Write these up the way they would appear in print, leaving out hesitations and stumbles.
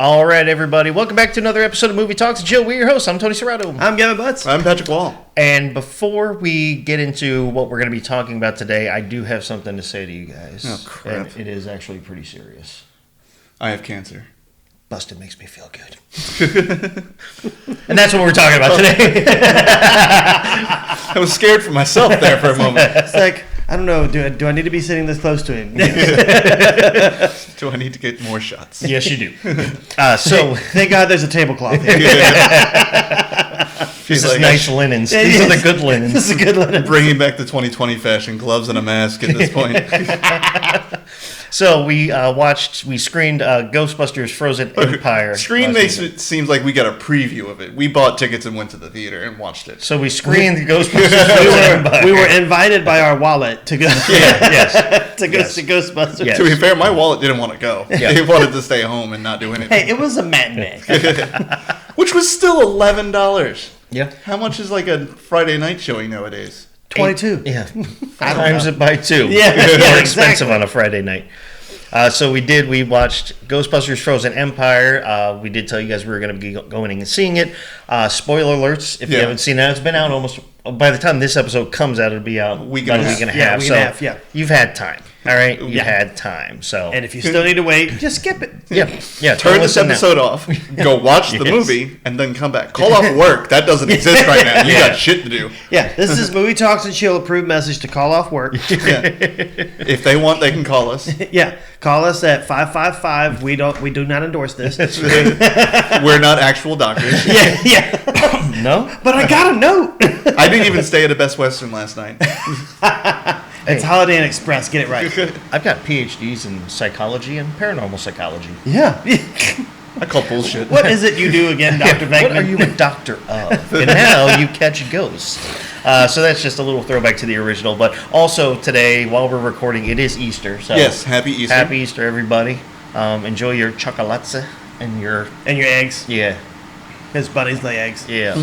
All right, everybody. Welcome back to another episode of Movie Talks. Joe, we're your hosts. I'm Tony Serrato. I'm Gavin Butts. I'm Patrick Wall. And before we get into what we're going to be talking about today, I do have something to say to you guys. Oh, crap. And it is actually pretty serious. I have cancer. Busted makes me feel good. And that's what we're talking about today. I was scared for myself there for a moment. It's like, I don't know, do I need to be sitting this close to him? Do I need to get more shots? Yes, you do. Thank God there's a tablecloth here. This is nice linens. These are the good linens. This is a good linen. Bringing back the 2020 fashion, gloves and a mask at this point. So we screened Ghostbusters Frozen Empire. Screen makes it seems like we got a preview of it. We bought tickets and went to the theater and watched it. So we screened the Ghostbusters Frozen Empire. We were invited by our wallet to go. To go see Ghostbusters. Yes. To be fair, my wallet didn't want to go. Yeah. They wanted to stay home and not do anything. Hey, it was a matinee. Which was still $11. Yeah. How much is like a Friday night showing nowadays? 22. Yeah. Times it by 2. Yeah, More expensive exactly. on a Friday night. So we watched Ghostbusters Frozen Empire. We did tell you guys we were going to be going and seeing it. Spoiler alerts, if you haven't seen it. It's been out almost, by the time this episode comes out, it'll be out Week about and a a week and a half. half. Yeah, So week and a half, yeah. You've had time. All right? You had time. So And if you still need to wait, just skip it. yeah. Turn this listen now. episode off, go watch the Yes. movie, and then come back. Call off work. That doesn't exist right now. You got shit to do. Yeah, this is Movie Talks and Chill approved message to call off work. Yeah. If they want, they can call us. Yeah, call us at 555. We do not endorse this. We're not actual doctors. Yeah. No? But I got a note. I didn't even stay at a Best Western last night. It's Holiday Inn Express. Get it right. I've got PhDs in psychology and paranormal psychology. Yeah. I call bullshit. What is it you do again, Dr. Venkman? What are you a doctor of? And now you catch ghosts. So that's just a little throwback to the original. But also today, while we're recording, it is Easter. So Yes, happy Easter. Happy Easter, everybody. Enjoy your chocolate and your... And your eggs. Yeah. His buddies lay eggs. Yeah.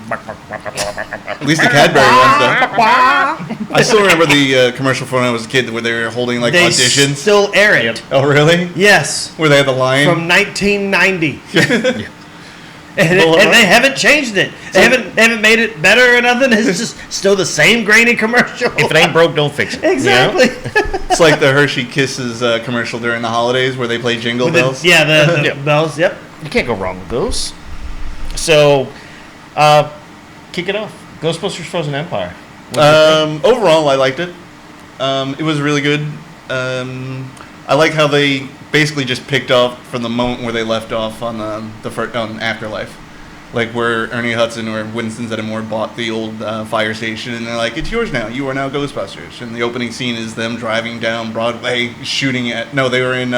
At least the Cadbury ones, though. I still remember the commercial from when I was a kid where they were holding like They auditions. still air it. Yep. Oh, really? Yes. Where they had the line? From 1990. Yeah. And they haven't changed it. They haven't made it better or nothing. It's just still the same grainy commercial. If it ain't broke, don't fix it. Exactly. It's like the Hershey Kisses commercial during the holidays where they play Jingle Bells. The bells. Yep. You can't go wrong with those. So, kick it off. Ghostbusters Frozen Empire. Overall, I liked it. It was really good. I like how they basically just picked off from the moment where they left off on on Afterlife, like where Ernie Hudson or Winston Zeddemore bought the old fire station, and they're like, "It's yours now. You are now Ghostbusters." And the opening scene is them driving down Broadway, shooting at. No, they were in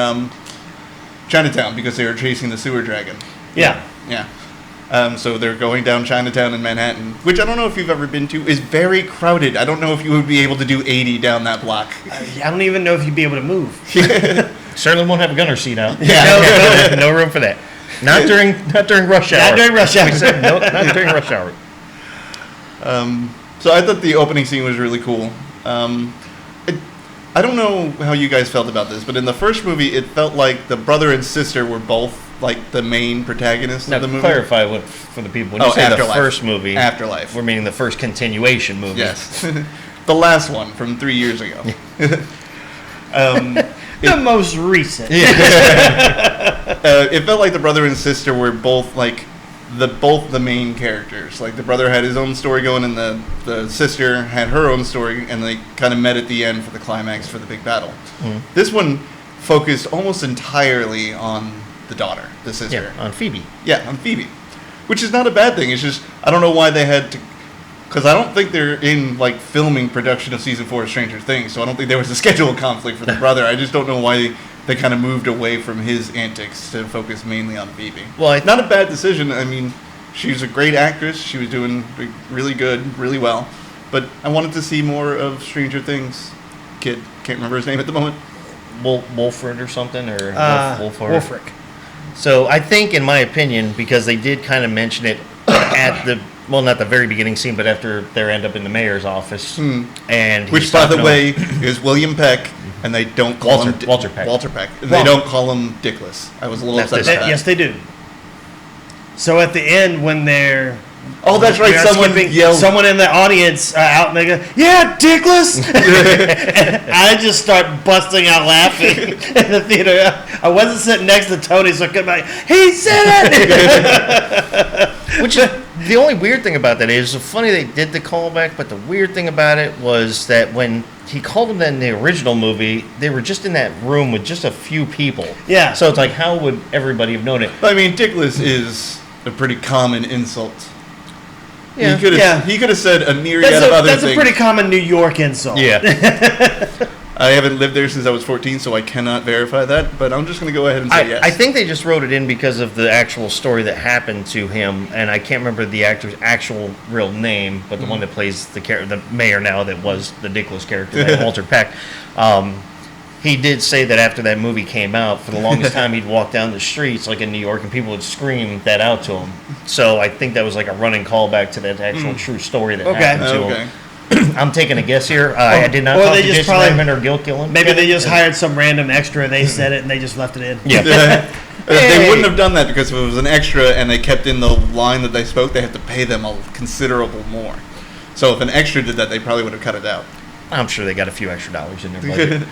Chinatown because they were chasing the sewer dragon. Yeah. Yeah. So they're going down Chinatown in Manhattan, which I don't know if you've ever been to, is very crowded. I don't know if you would be able to do 80 down that block. I don't even know if you'd be able to move. Certainly won't have a gunner seat out. Yeah. No room for that. Not during rush hour. Not during rush hour. We said no, not during rush hour. So I thought the opening scene was really cool. I don't know how you guys felt about this, but in the first movie, it felt like the brother and sister were both like the main protagonists Now, of the movie. clarify what for the people. When you say Afterlife. the first movie, Afterlife. we're meaning the first continuation movie. Yes. The last one from 3 years ago. The most recent. It felt like the brother and sister were both like the main characters. Like the brother had his own story going, and the sister had her own story, and they kind of met at the end for the climax for the big battle. Mm-hmm. This one focused almost entirely on the daughter, the sister. Yeah, on Phoebe. Yeah, on Phoebe, which is not a bad thing. It's just I don't know why they had to, because I don't think they're in like filming production of season 4 of Stranger Things, so I don't think there was a schedule conflict for the brother. I just don't know why they kind of moved away from his antics to focus mainly on Phoebe. Well, not a bad decision. I mean, she's a great actress. She was doing really good, really well. But I wanted to see more of Stranger Things. Kid, can't remember his name at the moment. Wolford or something, or Wolfric. So I think, in my opinion, because they did kind of mention it at the well, not the very beginning scene, but after they end up in the mayor's office, and which, by the way, is William Peck and they don't call him Walter Peck. Walter Peck. And they don't call him Dickless. I was a little upset about that. Yes, they do. So at the end, when they're... Oh, that's right. Someone in the audience out and they go, "Yeah, Dickless!" And I just start busting out laughing in the theater. I wasn't sitting next to Tony, so I couldn't be like, "He said it!" Which is the only weird thing about that is, it's funny they did the callback, but the weird thing about it was that when he called them that in the original movie, they were just in that room with just a few people. Yeah. So it's like, how would everybody have known it? I mean, Dickless is a pretty common insult. Yeah. He could have said a myriad of other things. That's a pretty common New York insult. Yeah. I haven't lived there since I was 14, so I cannot verify that, but I'm just going to go ahead and say yes. I think they just wrote it in because of the actual story that happened to him, and I can't remember the actor's actual real name, but the one that plays the mayor now that was the Dickless character, Walter Peck. He did say that after that movie came out, for the longest time he'd walk down the streets like in New York and people would scream that out to him. So I think that was like a running callback to that actual true story that happened to him. I'm taking a guess here. I did not talk to Jason Reitman or Gil Killen. Maybe they just hired some random extra, they said it, and they just left it in. Yeah. They wouldn't have done that because if it was an extra and they kept in the line that they spoke, they had to pay them a considerable more. So if an extra did that, they probably would have cut it out. I'm sure they got a few extra dollars in their budget.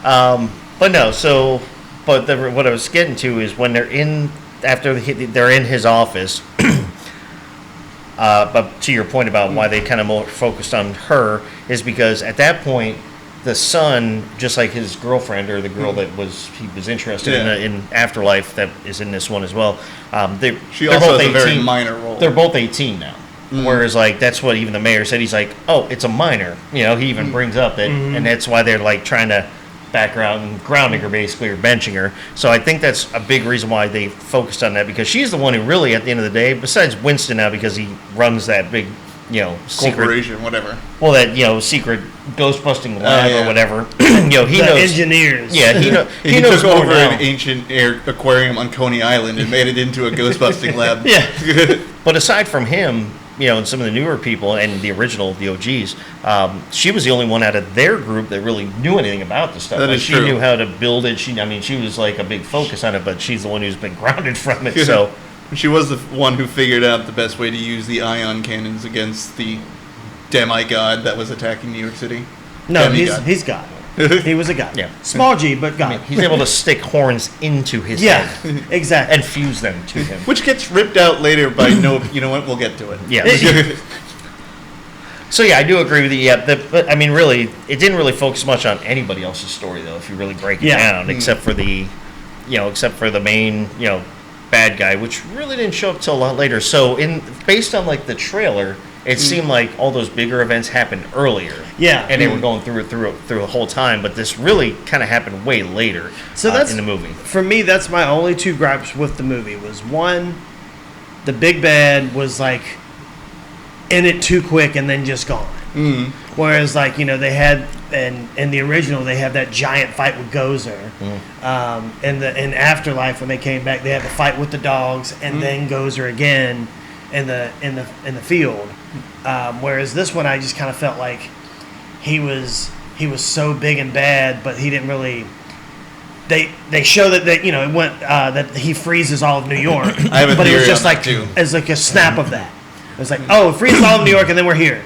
But no, so, what I was getting to is when they're in his office, but to your point about why they kind of more focused on her is because at that point, the son, just like his girlfriend or the girl that he was interested in Afterlife that is in this one as well, she also has a very minor role. They're both 18 now. Whereas, like, that's what even the mayor said. He's like, oh, it's a minor. You know, he even brings up that, and that's why they're, like, trying to grounding her, basically, or benching her. So I think that's a big reason why they focused on that, because she's the one who really, at the end of the day, besides Winston now, because he runs that big, corporation, whatever. Well, that, secret ghost-busting lab or whatever. He knows. Engineers. Yeah, he knows took more over now. an ancient aquarium on Coney Island and made it into a ghost-busting lab. Yeah. But aside from him, and some of the newer people and the original, the OGs, she was the only one out of their group that really knew anything about the stuff. That is she true. knew how to build it. She was like a big focus on it, but she's the one who's been grounded from it. So she was the one who figured out the best way to use the ion cannons against the demigod that was attacking New York City. No, he's God. He was a god. Yeah. Small G, but God. He's able to stick horns into his head. Exactly. And fuse them to him. Which gets ripped out later by no, you know what, we'll get to it. Yeah. So I do agree with you. Yeah, but I mean, really, it didn't really focus much on anybody else's story, though. If you really break it down, except for the main, bad guy, which really didn't show up till a lot later. So based on like the trailer, it seemed like all those bigger events happened earlier. Yeah, and they were going through the whole time. But this really kind of happened way later. So that's in the movie. For me, that's my only two gripes with the movie. Was one, the big bad was like in it too quick and then just gone. Whereas, like, they had in the original, they have that giant fight with Gozer. In Afterlife, when they came back, they had the fight with the dogs and then Gozer again in the field. Whereas this one, I just kind of felt like he was so big and bad, but he didn't really. They show that it went that he freezes all of New York, but it was just like as like a snap of that. It was like, oh, freezes all of New York, and then we're here.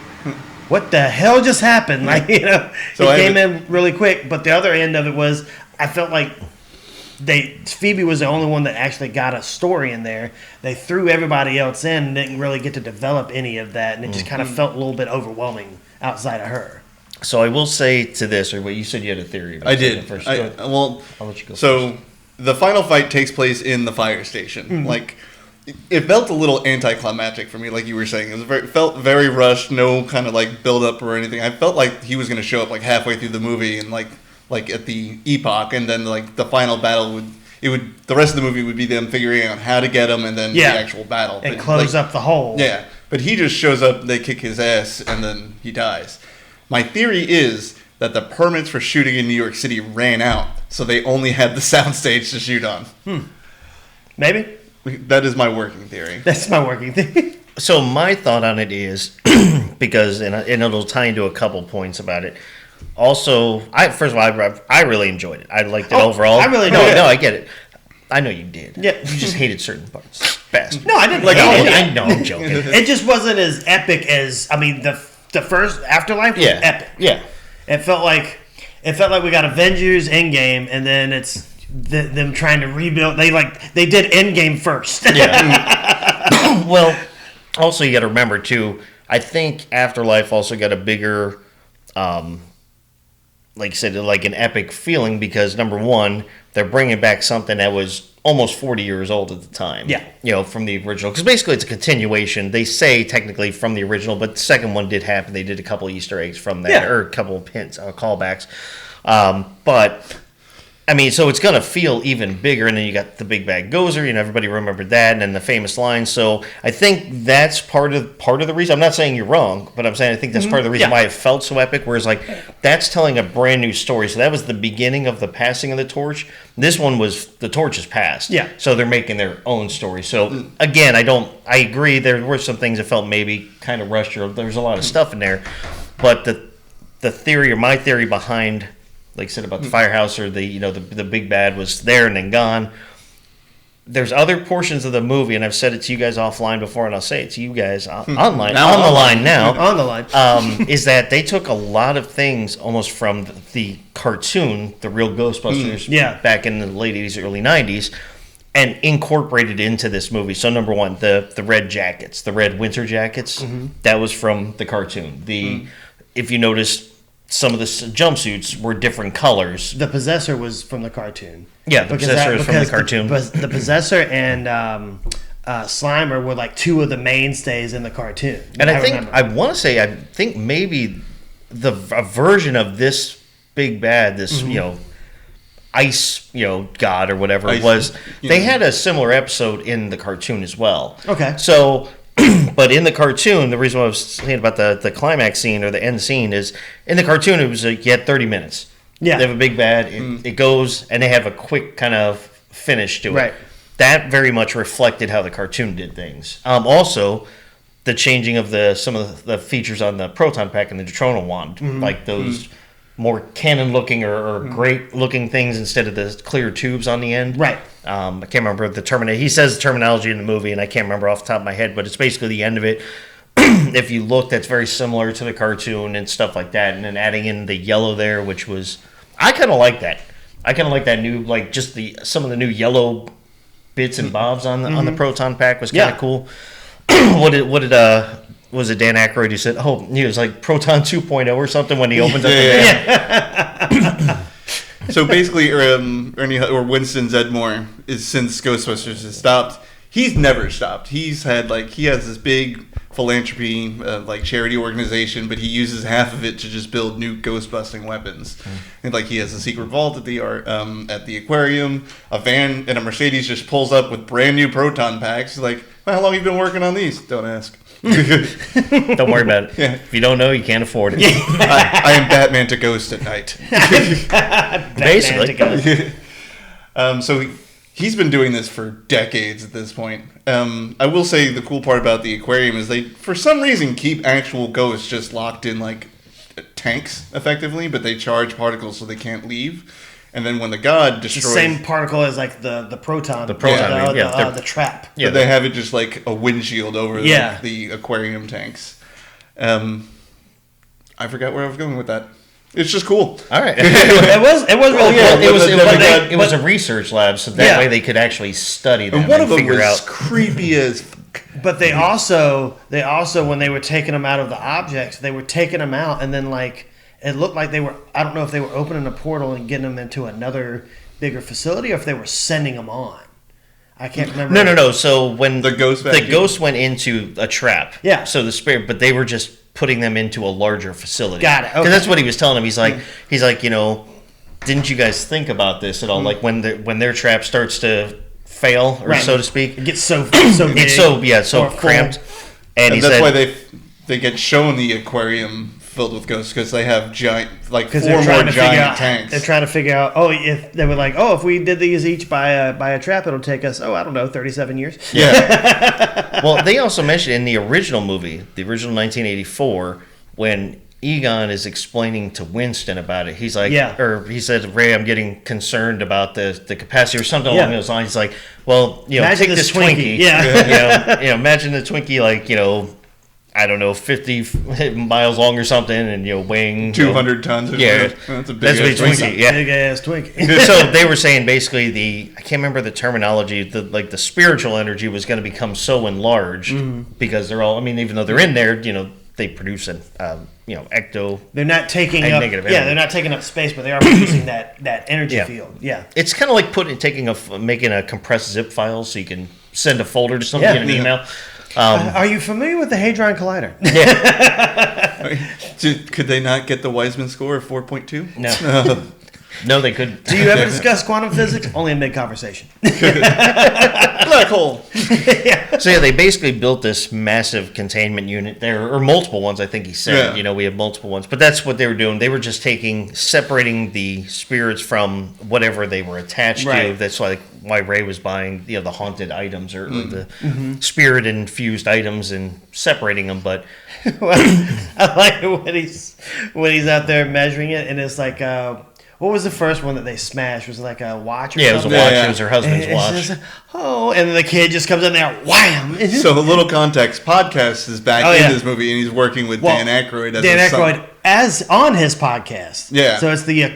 What the hell just happened? Like, so it came in really quick. But the other end of it was, I felt like Phoebe was the only one that actually got a story in there. They threw everybody else in and didn't really get to develop any of that, and it just kind of felt a little bit overwhelming outside of her. So I will say to this, or what you said you had a theory about. I did. First. I'll let you go. So first. The final fight takes place in the fire station. Like, it felt a little anticlimactic for me, like you were saying. It felt very rushed, no kind of like build up or anything. I felt like he was going to show up like halfway through the movie and like at the epoch, and then like the final battle the rest of the movie would be them figuring out how to get him, and then the actual battle and close up the hole. Yeah, but he just shows up, they kick his ass, and then he dies. My theory is that the permits for shooting in New York City ran out, so they only had the soundstage to shoot on. Maybe. That is my working theory. That's my working theory. So my thought on it is, because, and it'll tie into a couple points about it, Also, first of all, I really enjoyed it. I liked it overall. I really enjoyed it. No, I get it. I know you did. Yeah. You just hated certain parts. Best. No, I didn't Like, hate it. I know, I'm joking. It just wasn't as epic as, I mean, the first Afterlife was epic. Yeah. It felt like we got Avengers Endgame, and then it's them trying to rebuild. They did Endgame first. Yeah. Well, also you got to remember too. I think Afterlife also got a bigger, like you said, like an epic feeling because number one, they're bringing back something that was almost 40 years old at the time. Yeah. You know, from the original. Because basically it's a continuation. They say technically from the original, but the second one did happen. They did a couple Easter eggs from that, or a couple of hints, callbacks. But, I mean, so it's going to feel even bigger. And then you got the Big Bad Gozer. You know, everybody remembered that. And then the famous line. So I think that's part of the reason. I'm not saying you're wrong, but I'm saying I think that's part of the reason why it felt so epic. Whereas, like, that's telling a brand new story. So that was the beginning of the passing of the torch. This one was the torch is passed. Yeah. So they're making their own story. So again, I agree. There were some things that felt maybe kind of rushed, or there was a lot of stuff in there. But the theory, or my theory behind, like I said about the firehouse, or the big bad was there and then gone. There's other portions of the movie, and I've said it to you guys offline before, and I'll say it to you guys online, on the line now. On the line. Is that they took a lot of things almost from the cartoon, the real Ghostbusters, back in the late 80s, early 90s, and incorporated into this movie. So number one, the red jackets, the red winter jackets, that was from the cartoon. If you notice, some of the jumpsuits were different colors. The Possessor was from the cartoon. Yeah, the Possessor is from the cartoon. The Possessor and Slimer were like two of the mainstays in the cartoon. And I think maybe a version of this big bad, this ice god or whatever it was. They had a similar episode in the cartoon as well. Okay, so. But in the cartoon, the reason why I was saying about the climax scene or the end scene is in the cartoon it was like you had 30 minutes. Yeah, they have a big bad. It goes and they have a quick kind of finish to it. Right. That very much reflected how the cartoon did things. Also, the changing of some of the features on the proton pack and the Detronal wand, like those more canon-looking or great-looking things instead of the clear tubes on the end. Right. I can't remember the terminology. He says the terminology in the movie, and I can't remember off the top of my head, but it's basically the end of it. If you look, that's very similar to the cartoon and stuff like that. And then adding in the yellow there, which was... I kind of like that. I kind of like that new, like, just some of the new yellow bits and bobs on the proton pack was kind of cool. Was it Dan Aykroyd who said, he was like Proton 2.0 or something when he opens up the van? So basically, Ernie or Winston Zedmore is, since Ghostbusters has stopped, he's never stopped. He has this big philanthropy, charity organization, but he uses half of it to just build new ghost-busting weapons. And he has a secret vault at the aquarium. A van and a Mercedes just pulls up with brand new proton packs. Like, well, how long have you been working on these? Don't ask. Don't worry about it. Yeah. If you don't know, you can't afford it. I am Batman to Ghost at night. Basically. So he's been doing this for decades at this point. I will say the cool part about the aquarium is they, for some reason, keep actual ghosts just locked in tanks, effectively, but they charge particles so they can't leave. And then when the god destroys... The same particle as the proton. The proton, the trap. Yeah, they have it just like a windshield over the aquarium tanks. I forgot where I was going with that. It's just cool. All right. It was really cool. It was a research lab, so that way they could actually study them and one of them figure was out. Creepy as... But they also, when they were taking them out of the objects, they were taking them out and then it looked like they were, I don't know if they were opening a portal and getting them into another bigger facility or if they were sending them on. I can't remember. No. So when the ghost went into a trap. Yeah. So the spirit, but they were just putting them into a larger facility. Got it. Okay. Because that's what he was telling him. He's like, didn't you guys think about this at all? Like when their trap starts to fail, or so to speak, it gets so big, it's so cramped. And he that's said, why they get shown the aquarium filled with ghosts, because they have giant, 4 more giant tanks. They're trying to figure out, if they were if we did these each by a trap, it'll take us, 37 years. Yeah. Well, they also mentioned in the original movie, the original 1984, when Egon is explaining to Winston about it. He's like, Yeah. or he said, Ray, I'm getting concerned about the capacity or something along those lines. He's like, well, Imagine take this Twinkie. Twinkie. Yeah. Imagine the Twinkie like, I don't know, 50 miles long or something, and weighing 200 tons. Or yeah, that's a big that's what ass it's Twinkie. Twinkie. Yeah. Big ass Twinkie. So they were saying basically I can't remember the terminology, the spiritual energy was going to become so enlarged because they're all, even though they're in there, they produce an ecto. They're not taking And up. negative Yeah, energy. they're not taking up space, but they are producing that energy Yeah. field. Yeah. It's kind of like making a compressed zip file so you can send a folder to somebody in an email. Are you familiar with the Hadron Collider? Could they not get the Wiseman score of 4.2? No. No, they couldn't. Do you ever discuss quantum physics? Only in mid-conversation. Black hole. So yeah, they basically built this massive containment unit there, or multiple ones. I think he said. Yeah. We have multiple ones, but that's what they were doing. They were just separating the spirits from whatever they were attached to. Right. That's why Ray was buying the haunted items or the spirit infused items and separating them. But I like it when he's out there measuring it, and it's like, what was the first one that they smashed? Was it like a watch or yeah, it was a something? watch. Yeah. It was her husband's And watch. it's just, and then the kid just comes in there, wham! So a little context: Podcast is back Oh, in yeah. this movie, and he's working with Well, Dan Aykroyd. As Dan his son. Aykroyd as on his podcast. Yeah. So it's the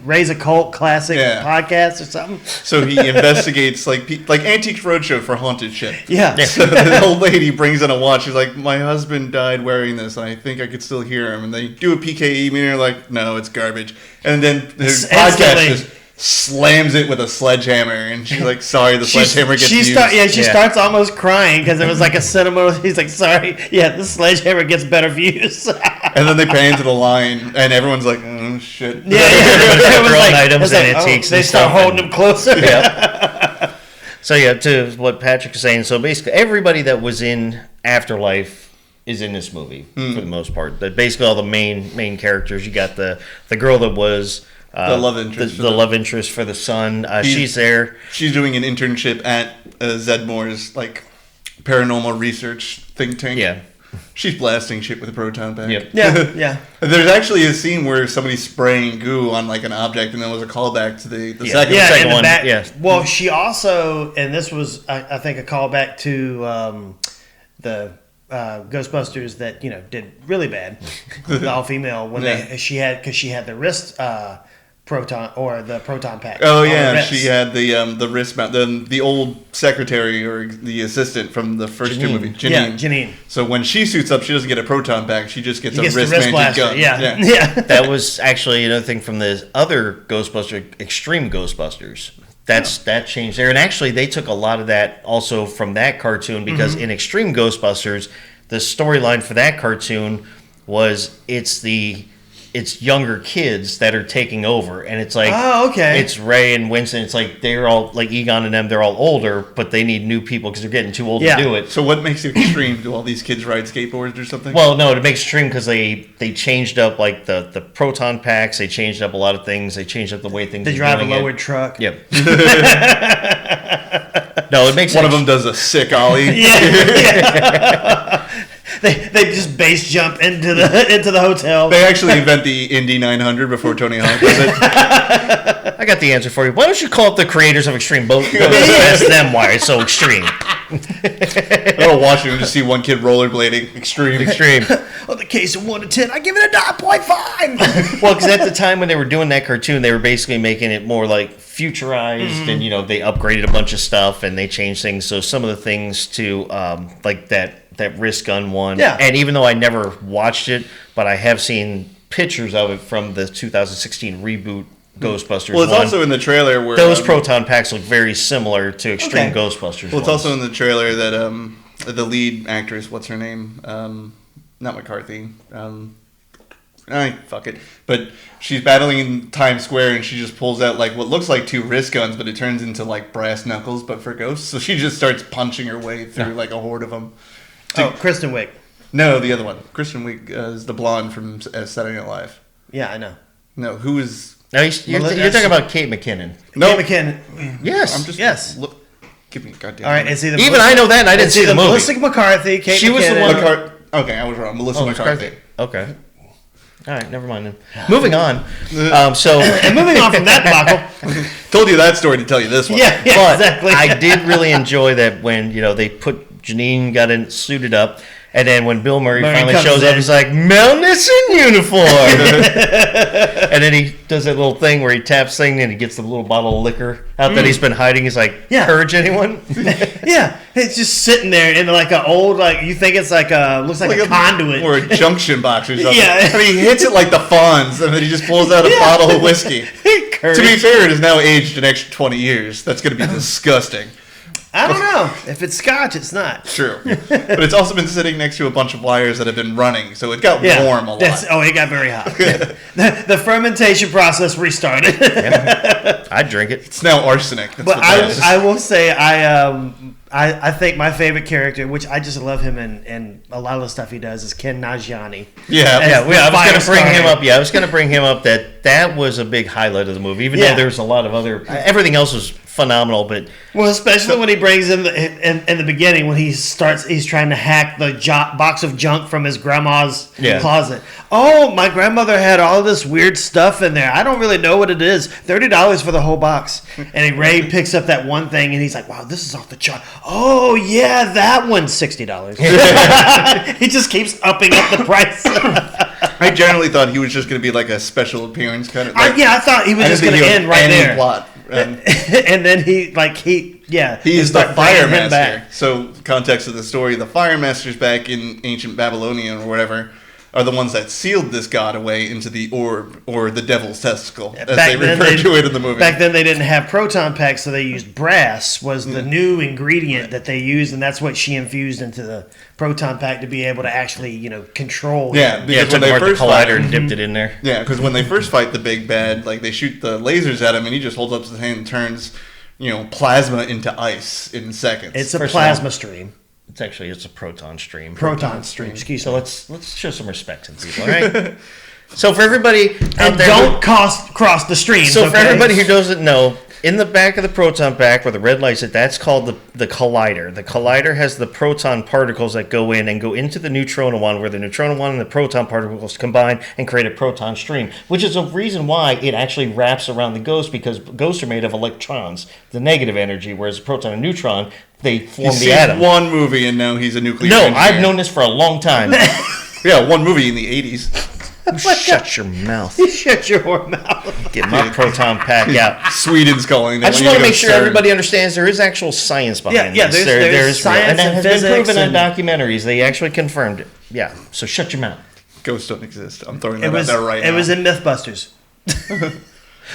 Ray's Occult Classic Yeah. podcast or something. So he investigates like Antiques Roadshow for haunted shit. Yeah. So the old lady brings in a watch. She's like, my husband died wearing this, and I think I could still hear him. And they do a PKE meeting. They're like, no, it's garbage. And then his podcast Instantly. just slams it with a sledgehammer, and she's like, sorry, the sledgehammer gets used. She starts almost crying because it was like a sentimental. He's like, sorry, yeah, the sledgehammer gets better views. And then they pan to the line, and everyone's like, oh, shit. Yeah, Their own items it's and antiques they and start stuff, holding and- them closer. Yep. So yeah, to what Patrick is saying, so basically everybody that was in Afterlife is in this movie for the most part. Basically all the main characters. You got the girl that was The love interest. the love interest for the son. She's there. She's doing an internship at Zedmore's, paranormal research think tank. Yeah. She's blasting shit with a proton pack. Yep. Yeah. There's actually a scene where somebody's spraying goo on an object, and there was a callback to the second. Yeah, second in the one, back. yeah. Well, she also, and this was, I think, a callback to the Ghostbusters that did really bad, the all female when she had the wrist proton or the proton pack. Oh on her yeah, wrist. she had the wristmount. The old secretary or the assistant from the first two Janine. movies, Janine. Yeah, Janine. So when she suits up, she doesn't get a proton pack. She just gets He a gets the wrist wrist-mounted blaster. gun. Yeah. That was actually another thing from the other Ghostbuster, Extreme Ghostbusters. That changed there, and actually they took a lot of that also from that cartoon because in Extreme Ghostbusters, the storyline for that cartoon was it's younger kids that are taking over, and it's like, Oh, okay. it's Ray and Winston. It's like they're all like Egon and them. They're all older, but they need new people because they're getting too old Yeah. to do it. So what makes it extreme? Do all these kids ride skateboards or something? Well, no, it makes extreme because they changed up like the proton packs. They changed up a lot of things. They changed up the way things. They are drive a doing it. lowered truck. Yep. No, it makes one of them does a sick ollie. Yeah. They just base jump into the hotel. They actually invent the Indy 900 before Tony Hawk does it. I got the answer for you. Why don't you call up the creators of Extreme Boat? Ask them why it's so extreme. I go to Washington to see one kid rollerblading. Extreme. Extreme. On the case of 1 to 10, I give it a 9.5. Well, because at the time when they were doing that cartoon, they were basically making it more like futurized, and they upgraded a bunch of stuff and they changed things. So some of the things to like that wrist gun one. Yeah. And even though I never watched it, but I have seen pictures of it from the 2016 reboot Ghostbusters. Well, it's 1. also in the trailer where Those proton packs look very similar to Extreme Okay. Ghostbusters. Well, it's ones. also in the trailer that the lead actress, what's her name? Not McCarthy. Fuck it. But she's battling in Times Square, and she just pulls out what looks like 2 wrist guns, but it turns into brass knuckles, but for ghosts. So she just starts punching her way through a horde of them. Kristen Wiig. No, the other one. Kristen Wiig is the blonde from Saturday Night Live. Yeah, I know. No, who is? No, you're talking about Kate McKinnon. No, Kate McKinnon. Yes. I'm just Yes. Look, give me a goddamn. All right, it's either Even I know that, and I didn't see the movie. Melissa McCarthy, Kate She was the McKinnon. one- Okay, I was wrong. Melissa McCarthy. Okay. All right, never mind then. Moving on. And moving on from that debacle. Told you that story to tell you this one. Yeah, But exactly. I did really enjoy that when they put Janine got in suited up, and then when Bill Murray finally comes shows in. up, he's like, "Melness in uniform," and then he does that little thing where he taps thing and he gets the little bottle of liquor out that he's been hiding. He's like, Yeah. "Purge anyone?" Yeah, it's just sitting there in like an old, like you think it's like looks like a conduit. Or a junction box or something. Yeah. I mean, he hits it like the Fonz, and then he just pulls out a bottle of whiskey. To be fair, it has now aged an extra 20 years. That's going to be disgusting. I don't know. If it's scotch, it's not. True. But it's also been sitting next to a bunch of wires that have been running, so it got warm a lot. It got very hot. The fermentation process restarted. I'd drink it. It's now arsenic. That's But what that is. I will say I think my favorite character, which I just love him and a lot of the stuff he does, is Ken Najani. Yeah. And- Yeah, I was going to bring Firestarter. him up. Yeah, I was going to bring him up. That was a big highlight of the movie, even though there was a lot of other. Everything else was phenomenal, but Well, especially when he brings in in the beginning when he's trying to hack the box of junk from his grandma's closet. Oh, my grandmother had all this weird stuff in there. I don't really know what it is. $30 for the whole box. And Ray picks up that one thing and he's like, "Wow, this is off the chart. Oh yeah, that one's $60." He just keeps upping up the price. I generally thought he was just going to be like a special appearance kind of. I thought he was just going to end right there. Plot. And then he is the start bringing fire him master. back. So, context of the story: the fire masters back in ancient Babylonian or whatever are the ones that sealed this god away into the orb or the devil's testicle, as they refer to it in the movie. Back then, they didn't have proton packs, so they used brass. Was the new ingredient that they used, and that's what she infused into the proton pack to be able to actually, control. Yeah, him. because took when they apart the first collider and dipped it in there. Yeah, because when they first fight the big bad, like they shoot the lasers at him, and he just holds up his hand and turns, plasma into ice in seconds. It's a First of plasma all, stream. It's a proton stream. Proton stream. Excuse So me. let's show some respect to people, all right? So for everybody out And there, don't cross the streams. so for okay? everybody who doesn't know, in the back of the proton pack where the red light's at, that's called the collider. The collider has the proton particles that go in and go into the neutrino one, where the neutrino one and the proton particles combine and create a proton stream, which is a reason why it actually wraps around the ghost, because ghosts are made of electrons, the negative energy, whereas a proton and neutron, they form He's the seen atom. one movie, and now he's a nuclear No, engineer. I've known this for a long time. Yeah, one movie in the 80s. Shut your mouth. Shut your mouth. Get my proton pack out. Sweden's calling. I just want to make sure everybody understands there is actual science behind Yeah, this. there's science and that and has physics been proven in and- documentaries. They actually confirmed it. Yeah, so shut your mouth. Ghosts don't exist. I'm throwing It that was out there right now. it was in MythBusters.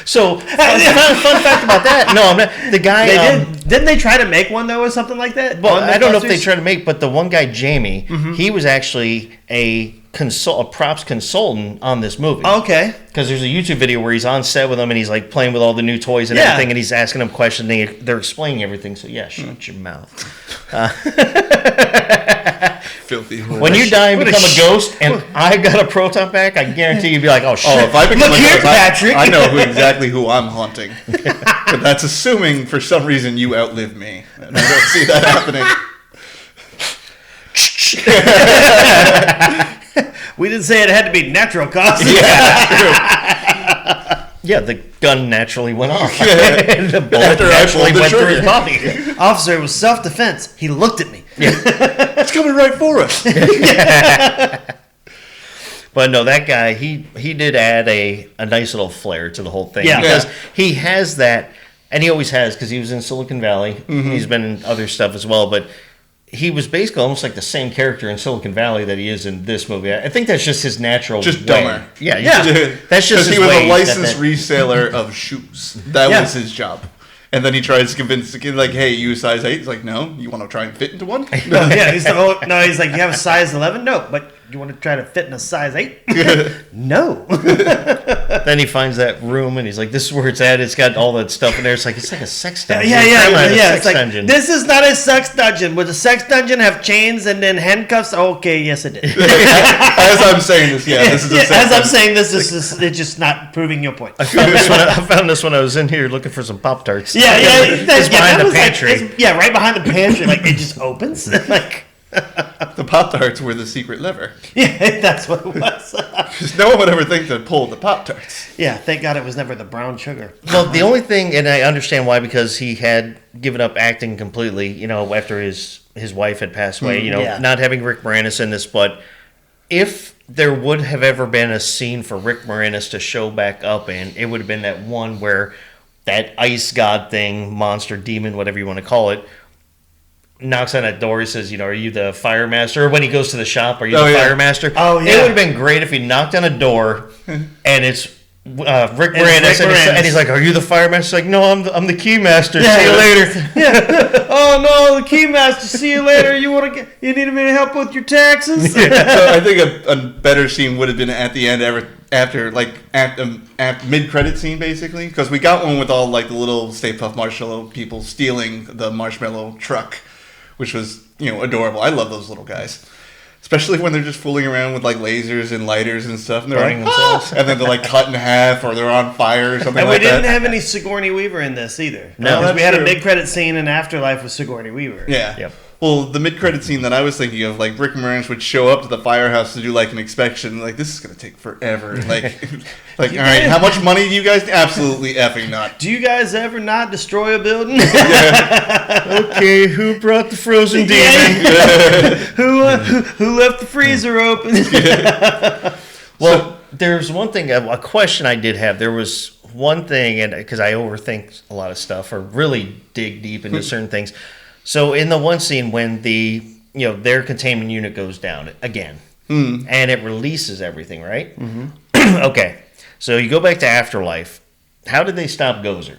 So, fun fact about that. No, I'm not. The guy. Didn't they try to make one though or something like that? Well, on I don't know if they MythBusters? tried to make, but the one guy, Jamie, he was actually a props consultant on this movie. Okay. Because there's a YouTube video where he's on set with them and he's like playing with all the new toys and Yeah. everything, and he's asking them questions. And they're explaining everything. So yeah, shut your mouth. Filthy. When you die and What a become a ghost, and I got a proton pack, I guarantee you'd be like, "Oh shit!" Oh, if I become Look a here, ghost, Patrick. I know exactly who I'm haunting. But that's assuming for some reason you outlive me. And I don't see that happening. We didn't say it had to be natural causes. Yeah, the gun naturally went off. And the bullet After I naturally pulled the went through his trigger. body. Officer, it was self-defense. He looked at me. It's coming right for us. But no, that guy, he did add a nice little flair to the whole thing. Yeah. Because he has that, and he always has, because he was in Silicon Valley. He's been in other stuff as well, but he was basically almost like the same character in Silicon Valley that he is in this movie. I think that's just his natural Just way. dumber. Yeah, Yeah. that's just Because his he was way. a licensed reseller of shoes. That Yeah. was his job. And then he tries to convince the kid, like, hey, you a size 8? He's like, no, you want to try and fit into one? No, yeah, he's like, you have a size 11? No, but you want to try to fit in a size 8? No. Then he finds that room and he's like, "This is where it's at. It's got all that stuff in there. It's like a sex dungeon. Yeah. Sex It's like, dungeon." this is not a sex dungeon. Would a sex dungeon have chains and then handcuffs? Okay, yes, it did. As I'm saying this, this is a As I'm saying this, it's just not proving your point. I found this when I was in here looking for some Pop Tarts. Yeah. It's behind that the was like- pantry. right behind the pantry. Like, it just opens. Like, The Pop-Tarts were the secret lever. Yeah, that's what it was. Because no one would ever think to pull the Pop-Tarts. Yeah, thank God it was never the brown sugar. Well, the only thing, and I understand why, because he had given up acting completely, after his wife had passed away, Yeah. not having Rick Moranis in this, but if there would have ever been a scene for Rick Moranis to show back up in, it would have been that one where that ice god thing, monster, demon, whatever you want to call it, knocks on that door. He says, "Are you the fire master?" Or when he goes to the shop, "Are you the fire master?" Oh, yeah. It would have been great if he knocked on a door and it's Rick Moranis, and he's like, "Are you the fire master?" He's like, "No, I'm the key master. Yeah. See you later." Yeah. Oh no, the key master. See you later. You you need me to help with your taxes? So I think a better scene would have been at the end, after mid-credit scene, basically, because we got one with all like the little Stay Puft Marshmallow people stealing the marshmallow truck, which was adorable. I love those little guys. Especially when they're just fooling around with like lasers and lighters and stuff, and they're Burning like, themselves. and then they're like cut in half, or they're on fire or something And like we didn't that. have any Sigourney Weaver in this either. No, Because we that's had true. a mid-credit scene in Afterlife with Sigourney Weaver. Yeah. Yep. Well, the mid-credit scene that I was thinking of, like Rick Moranis would show up to the firehouse to do like an inspection. Like, this is gonna take forever. Like, all right, how much money do you guys? Absolutely effing not. Do you guys ever not destroy a building? Okay, who brought the frozen demon? Yeah. Who left the freezer open? Well, there's one thing, a question I did have. There was one thing, and because I overthink a lot of stuff or really dig deep into certain things. So in the one scene when their containment unit goes down again, and it releases everything, right? Mm-hmm. Okay, so you go back to Afterlife. How did they stop Gozer?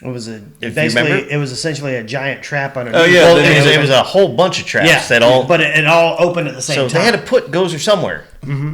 It was remember? it was essentially a giant trap underneath. Oh, yeah. Well, they- it was a whole bunch of traps that all. but it all opened at the same So time. they had to put Gozer somewhere.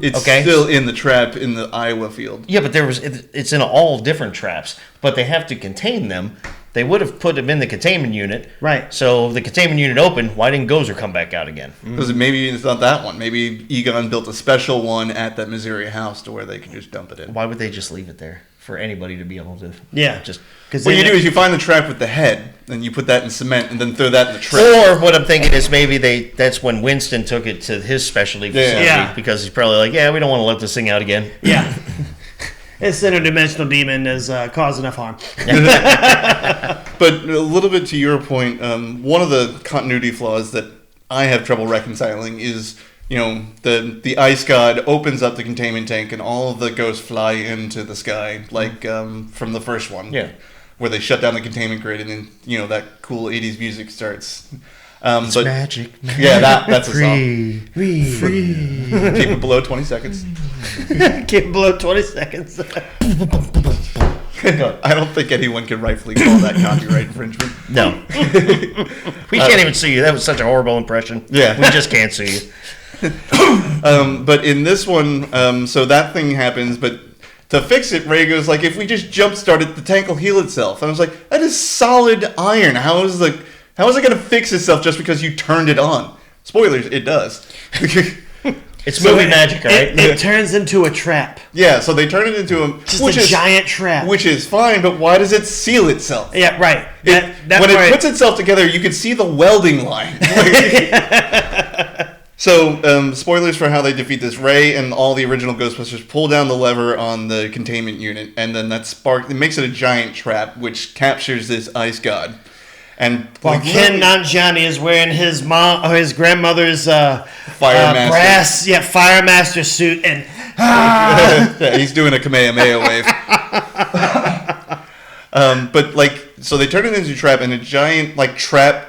It's Okay. still in the trap in the Iowa field. Yeah, but it's in all different traps, but they have to contain them. They would have put them in the containment unit. Right. So the containment unit opened. Why didn't Gozer come back out again? Because maybe it's not that one. Maybe Egon built a special one at that Missouri house to where they can just dump it in. Why would they just leave it there for anybody to be able to? Yeah. Just. Because What you do is you find the trap with the head, and you put that in cement, and then throw that in the trap. Or what I'm thinking is maybe that's when Winston took it to his specialty facility Yeah. because he's probably like, yeah, we don't want to let this thing out again. Yeah. This interdimensional demon has caused enough harm. But a little bit to your point, one of the continuity flaws that I have trouble reconciling is, the ice god opens up the containment tank and all of the ghosts fly into the sky, like from the first one. Yeah. Where they shut down the containment grid and then, that cool 80s music starts. It's But magic. yeah, that's a song. Free. Keep it below 20 seconds. Keep below 20 seconds. I don't think anyone can rightfully call that copyright infringement. No. We can't even sue you. That was such a horrible impression. Yeah. We just can't sue you. But in this one, so that thing happens, but to fix it, Ray goes like, if we just jump start it, the tank will heal itself. And I was like, that is solid iron. How is it going to fix itself just because you turned it on? Spoilers, it does. It's movie magic, right? It turns into a trap. Yeah, so they turn it into a giant trap. which is fine. But why does it seal itself? Yeah, right. When it puts itself together, you can see the welding line. So, spoilers for how they defeat this. Ray and all the original Ghostbusters pull down the lever on the containment unit, and then it makes it a giant trap, which captures this ice god. And While Ken Nanjiani is wearing his grandmother's Firemaster. Firemaster suit, and Yeah, he's doing a Kamehameha wave. So they turn it into a trap, and a giant trap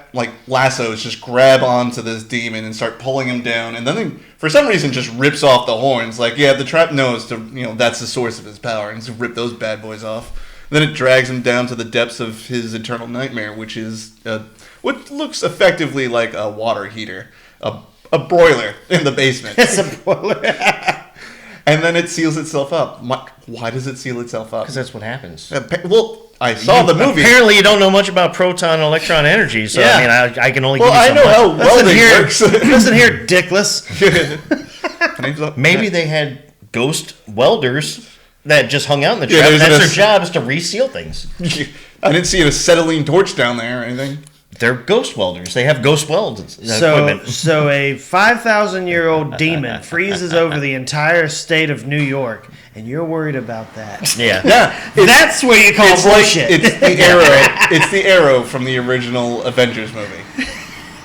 lassos just grab onto this demon and start pulling him down, and then they, for some reason, just rips off the horns. The trap knows that's the source of his power, and just rip those bad boys off. And then it drags him down to the depths of his eternal nightmare, which is what looks effectively like a water heater, a broiler in the basement. it's a boiler. And then it seals itself up. Why does it seal itself up? Because that's what happens. Well, I saw the movie. Apparently, you don't know much about proton and electron energy, so Yeah. I mean, I can only Well, give you I so know much. how welding works. Listen here, dickless. Maybe they had ghost welders that just hung out in the Yeah, trap. there's That's an their job, is to reseal things. I didn't see an acetylene torch down there or anything. They're ghost welders. They have ghost welds equipment. So a 5,000-year-old demon freezes over the entire state of New York, and you're worried about that. Yeah. That's where you call bullshit. It's the arrow. It's the arrow from the original Avengers movie.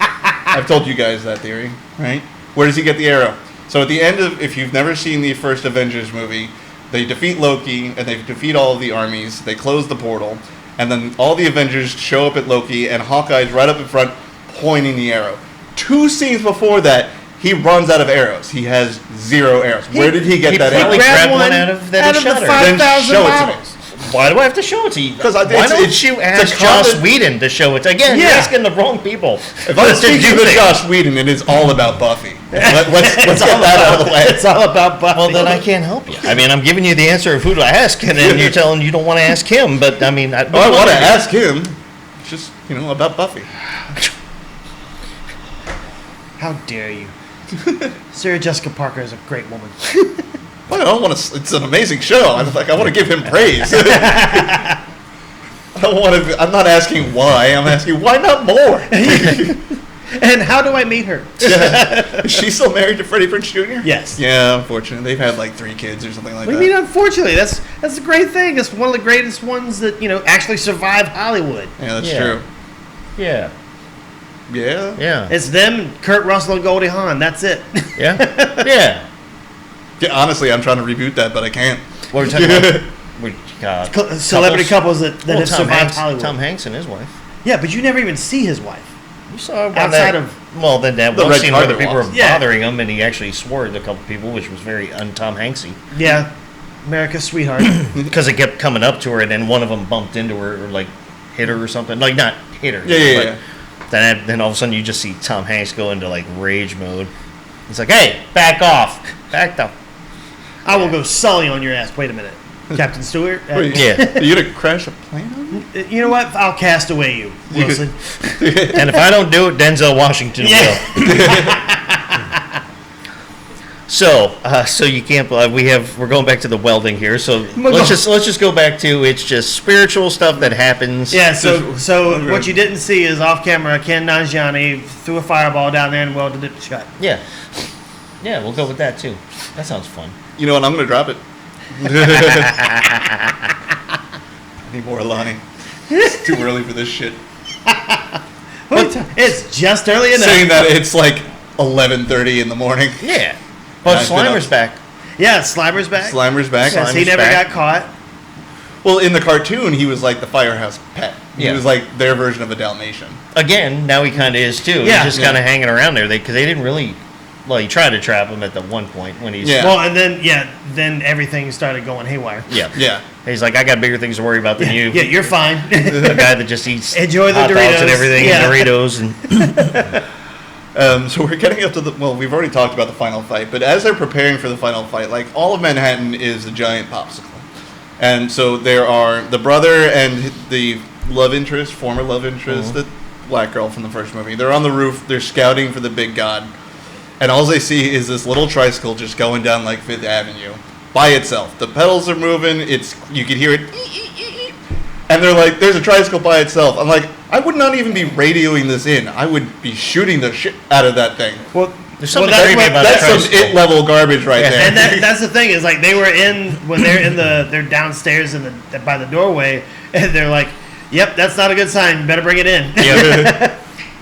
I've told you guys that theory, right? Where does he get the arrow? So at the end of, if you've never seen the first Avengers movie, they defeat Loki and they defeat all of the armies. They close the portal. And then all the Avengers show up at Loki, and Hawkeye's right up in front, pointing the arrow. 2 scenes before that, he runs out of arrows. He has 0 arrows. Where did he get that arrow? He grabbed one out of that the shutter. 5,000 Then show it to me. models. Why do I have to show it to you? Because why don't you ask Joss Whedon to show it? Again, you're asking the wrong people. If I'm speaking to Joss Whedon, it is all about Buffy. Let's get that out of the way. It's all about Buffy. Well, then I can't help you. I mean, I'm giving you the answer of who to ask, and then you're telling you don't want to ask him. But I mean, I want to ask him. It's just about Buffy. How dare you? Sarah Jessica Parker is a great woman. Well, I don't want to. It's an amazing show. I want to give him praise. I don't want to. I'm not asking why. I'm asking why not more. And how do I meet her? Yeah. Is she still married to Freddie Prinze Jr.? Yes. Yeah, unfortunately, they've had like 3 kids or something like What that. do you mean? Unfortunately, that's a great thing. It's one of the greatest ones that actually survived Hollywood. Yeah, that's true. Yeah. Yeah. Yeah. It's them, Kurt Russell, and Goldie Hawn. That's it. Yeah. Yeah. Yeah, honestly, I'm trying to reboot that, but I can't. What are we talking about? Celebrity couples that have Tom survived Hanks, Hollywood. Tom Hanks and his wife. Yeah, but you never even see his wife. You saw him Outside of then that the one red scene where the carpet people were walks. Yeah. bothering him, and he actually swore at a couple people, which was very un-Tom Hanksy. Yeah, America's sweetheart. Because it kept coming up to her, and then one of them bumped into her or like hit her or something. Like not hit her. Yeah. Then all of a sudden you just see Tom Hanks go into like rage mode. He's like, "Hey, back off, back the." I will go Sully on your ass. Wait a minute, Captain Stewart. Yeah. Are you gonna crash a plane on me? You know what? I'll cast away you, Wilson. And if I don't do it, Denzel Washington will. So you can't. We're going back to the welding here. So let's just go back to it's just spiritual stuff that happens. Yeah. So what you didn't see is off camera. Ken Nanjiani threw a fireball down there and welded it shut. Yeah. Yeah, we'll go with that too. That sounds fun. You know what? I'm gonna drop it. I need more Alani. It's too early for this shit. It's just early enough. Saying that it's like 11:30 in the morning. Yeah. But I've been Slimer's up. back. Yeah, Slimer's back. Slimer's back. Yes, he Slimer's never back. got caught. Well, in the cartoon, he was like the firehouse pet. He Yeah. was like their version of a Dalmatian. Again, now he kind of is too. Yeah. He's just kind of hanging around there because they didn't really. Well, he tried to trap him at the one point when he's. Yeah. Well, and then everything started going haywire. Yeah. Yeah. He's like, I got bigger things to worry about than you. Yeah, you're fine. A guy that just eats Enjoy the hot dogs Doritos. and everything, Yeah. and Doritos, and So we're getting up to we've already talked about the final fight, but as they're preparing for the final fight, like all of Manhattan is a giant popsicle. And so there are the brother and the former love interest, the black girl from the first movie. They're on the roof, they're scouting for the big god. And all they see is this little tricycle just going down like 5th Avenue by itself. The pedals are moving, you can hear it. And they're like, there's a tricycle by itself. I'm like, I would not even be radioing this in. I would be shooting the shit out of that thing. Well, There's something that's creepy about That's a some tricycle. it-level garbage right Yeah. there. and that's the thing is like they were when they're they're downstairs by the doorway and they're like, yep, that's not a good sign. You better bring it in. Yeah.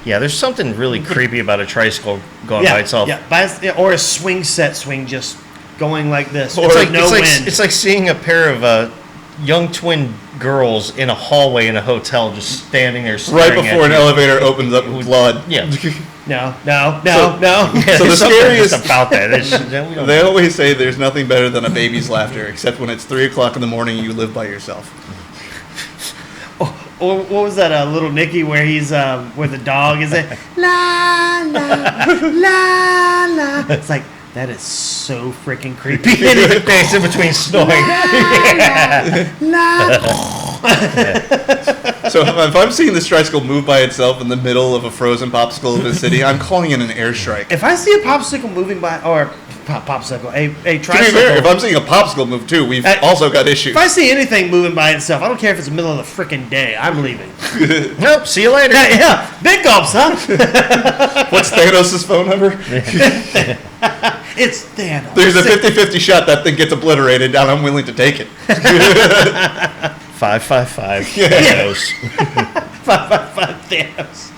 Yeah, there's something really creepy about a tricycle going by itself. Yeah, or a swing just going like this. Or It's It's like, no it's, like, wind. it's like seeing a pair of young twin girls in a hallway in a hotel just standing there right staring before at an you. elevator opens up with blood. Yeah. No. Yeah, So the there's something scariest- just about that. We don't- They always say there's nothing better than a baby's laughter, except when it's 3 o'clock in the morning and you live by yourself. Or what was that Little Nicky where he's where the dog is there? La la la la. It's like that is so freaking creepy. It's in between snoring. So if I'm seeing this tricycle move by itself in the middle of a frozen popsicle of a city, I'm calling it an airstrike. If I see a popsicle moving by or popsicle. A To be fair, if tricycle. I'm seeing a popsicle move too, we've also got issues. If I see anything moving by itself, I don't care if it's the middle of the freaking day. I'm leaving. Nope. See you later. Yeah, big gulps, huh? What's Thanos' phone number? It's Thanos. There's a 50-50 shot that thing gets obliterated, and I'm willing to take it. 555. Thanos. 555 Thanos.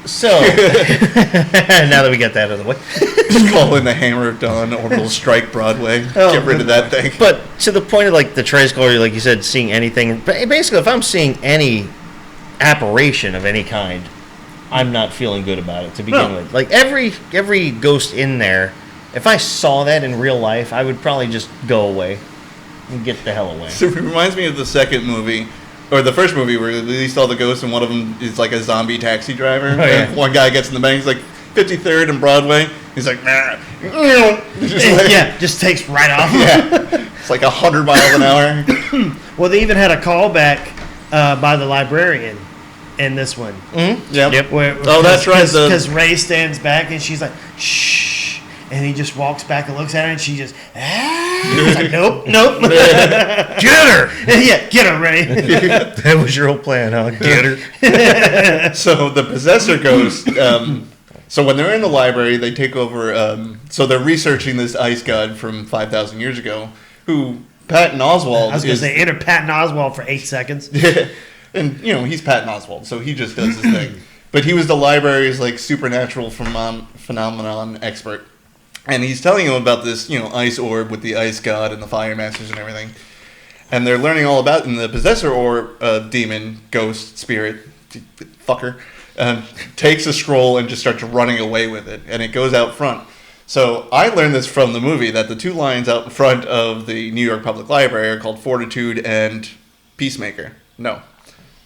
So now that we got that out of the way, Just call in the Hammer of Dawn, Orbital Strike Broadway. Get rid of that thing. but to the point of like the tricycle, like you said, seeing anything. Basically, if I'm seeing any apparition of any kind, I'm not feeling good about it to begin with. Like every ghost in there, if I saw that in real life, I would probably just go away and get the hell away. So it reminds me of the second movie, or the first movie where they released all the ghosts, and one of them is like a zombie taxi driver. And one guy gets in the bank, he's like 53rd and Broadway. He's like, nah. Just takes right off. Yeah. It's like 100 miles an hour. Well, they even had a callback by the librarian in this one. Mm-hmm. Yep. That's right. Because Ray stands back and she's like, shh. And he just walks back and looks at her and she just, He's like, nope. Get her! Yeah, get her, Ray. That was your whole plan, huh? Get her. So the possessor ghost. So when they're in the library, they take over. So they're researching this ice god from 5,000 years ago, who Patton Oswalt. I was going to say, enter Patton Oswalt for 8 seconds. And he's Patton Oswalt, so he just does his thing. But he was the library's like supernatural phenomenon expert, and he's telling him about this ice orb with the ice god and the fire masters and everything. And they're learning all about it. And the possessor orb, demon, ghost, spirit, fucker, takes a scroll and just starts running away with it, and it goes out front. So I learned this from the movie, that the two lines out in front of the New York Public Library are called Fortitude and Peacemaker. No.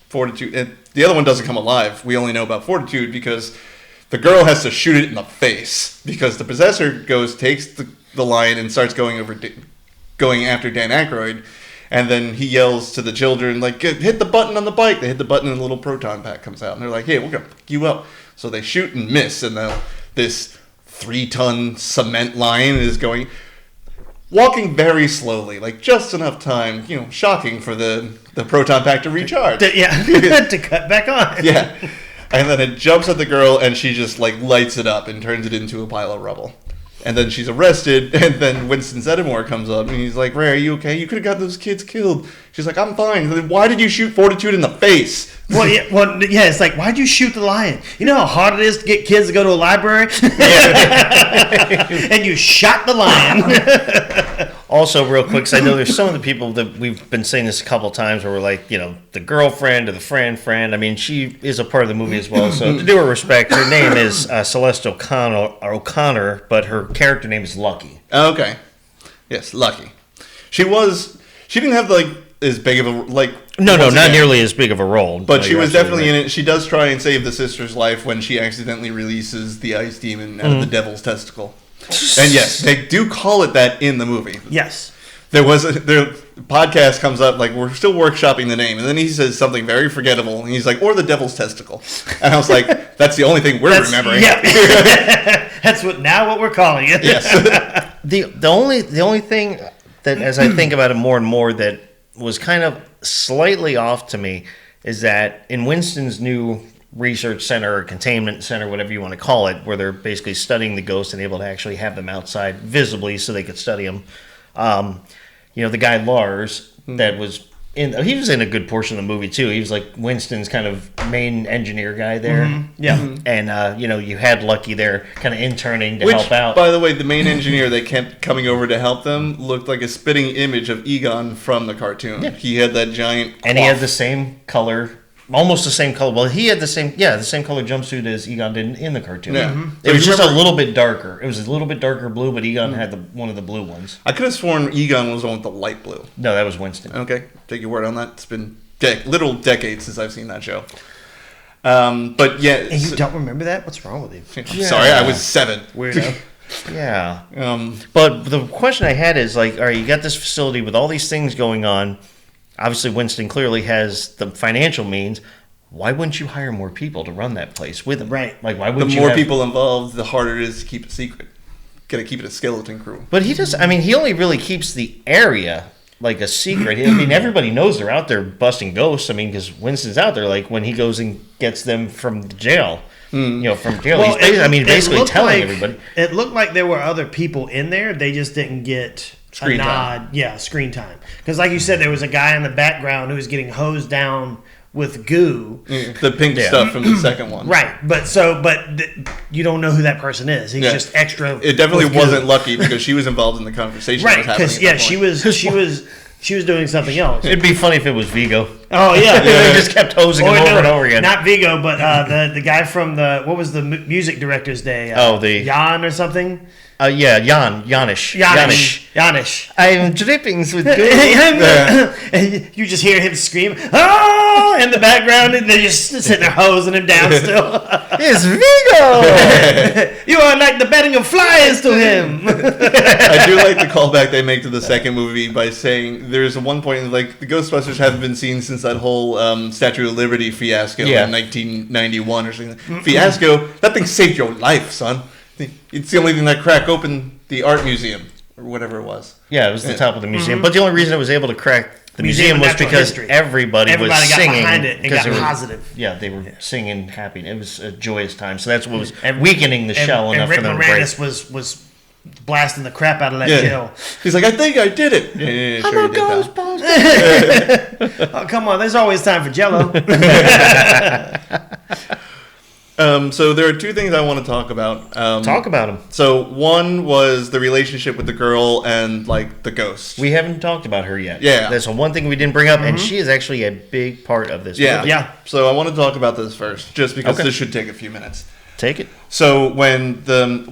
Fortitude. And the other one doesn't come alive. We only know about Fortitude because the girl has to shoot it in the face, because the possessor ghost takes the lion and starts going after Dan Aykroyd, and then he yells to the children, like, hit the button on the bike. They hit the button and a little proton pack comes out, and they're like, hey, we're going to pick you up. So they shoot and miss, and this 3-ton cement lion is walking very slowly, like just enough time, shocking for the proton pack to recharge. To cut back on. Yeah. And then it jumps at the girl, and she just like lights it up and turns it into a pile of rubble. And then she's arrested, and then Winston Zeddemore comes up, and he's like, Ray, are you okay? You could have got those kids killed. She's like, I'm fine. Then why did you shoot Fortitude in the face? It's like, why'd you shoot the lion? You know how hard it is to get kids to go to a library? And you shot the lion. Also, real quick, because I know there's some of the people that we've been saying this a couple times where we're like, the girlfriend or the friend. I mean, she is a part of the movie as well. So to do her respect, her name is Celeste O'Connor, but her character name is Lucky. Okay. Yes, Lucky. She didn't have as big of a No, not nearly as big of a role. But she was definitely in it. She does try and save the sister's life when she accidentally releases the ice demon out of the devil's testicle. And yes, they do call it that in the movie. Yes. Their podcast comes up, like, we're still workshopping the name, and then he says something very forgettable, and he's like, or the devil's testicle. And I was like, that's the only thing we're remembering. Yeah. That's what we're calling it. Yes. The only thing that, as I think about it more and more, that was kind of slightly off to me is that in Winston's new research center or containment center, whatever you want to call it, where they're basically studying the ghosts and able to actually have them outside visibly so they could study them. The guy Lars that was he was in a good portion of the movie too. He was like Winston's kind of main engineer guy there. Mm-hmm. Yeah. Mm-hmm. And you had Lucky there kind of interning to help out. By the way, the main engineer that kept coming over to help them looked like a spitting image of Egon from the cartoon. Yeah. He had that giant and he had the same color, almost the same color. Well, he had the same color jumpsuit as Egon did in the cartoon. Yeah. Mm-hmm. It was just a little bit darker. It was a little bit darker blue, but Egon had one of the blue ones. I could have sworn Egon was the one with the light blue. No, that was Winston. Okay, take your word on that. It's been literal decades since I've seen that show. But yeah, and you don't remember that? What's wrong with you? Yeah. Sorry, I was 7. Weirdo. Yeah. But the question I had is like, all right, you got this facility with all these things going on. Obviously, Winston clearly has the financial means. why wouldn't you hire more people to run that place with him? Right. Like, why The wouldn't you more have... people involved, the harder it is to keep it secret. Gotta keep it a skeleton crew. But he just, I mean, he only really keeps the area like a secret. I mean, everybody knows they're out there busting ghosts. I mean, because Winston's out there, like when he goes and gets them from jail. You know, from jail. Well, He's basically telling like, everybody. It looked like there were other people in there. They just didn't get Screen a nod. time. Yeah, screen time. Because like you said, there was a guy in the background who was getting hosed down with goo. The pink stuff from the second one. Right, but you don't know who that person is. He's just extra. It definitely with goo. wasn't Lucky because she was involved in the conversation. Right, that was happening because at that point. she was doing something else. It'd be funny if it was Vigo. Oh yeah, They just kept hosing him over and over again. Not Vigo, but the guy from what was the music director's day? Jan or something. Janish. I'm drippings with goo. And you just hear him scream, "Oh!" in the background, and they're just sitting there hosing him down still. It's Vigo! You are like the betting of flies to him. I do like the callback they make to the second movie by saying there's one point like the Ghostbusters haven't been seen since that whole Statue of Liberty fiasco in 1991 or something. Fiasco? That thing saved your life, son. It's the only thing that cracked open the art museum or whatever it was. Yeah, it was the top of the museum. But the only reason it was able to crack the museum was because everybody was got singing. behind it and got they were, positive. Yeah, they were singing happy. It was a joyous time. So that's what was weakening the shell And enough Rick for them to break. Moranis was blasting the crap out of that jail. He's like, I think I did it. Yeah, I'm sure a you did, pal. Ghostbuster. Oh, come on, there's always time for Jello. So there are two things I want to talk about. Talk about them. So one was the relationship with the girl and like the ghost. We haven't talked about her yet. Yeah. That's the one thing we didn't bring up, and she is actually a big part of this movie. Yeah. So I want to talk about this first, just because Okay. this should take a few minutes. Take it. So when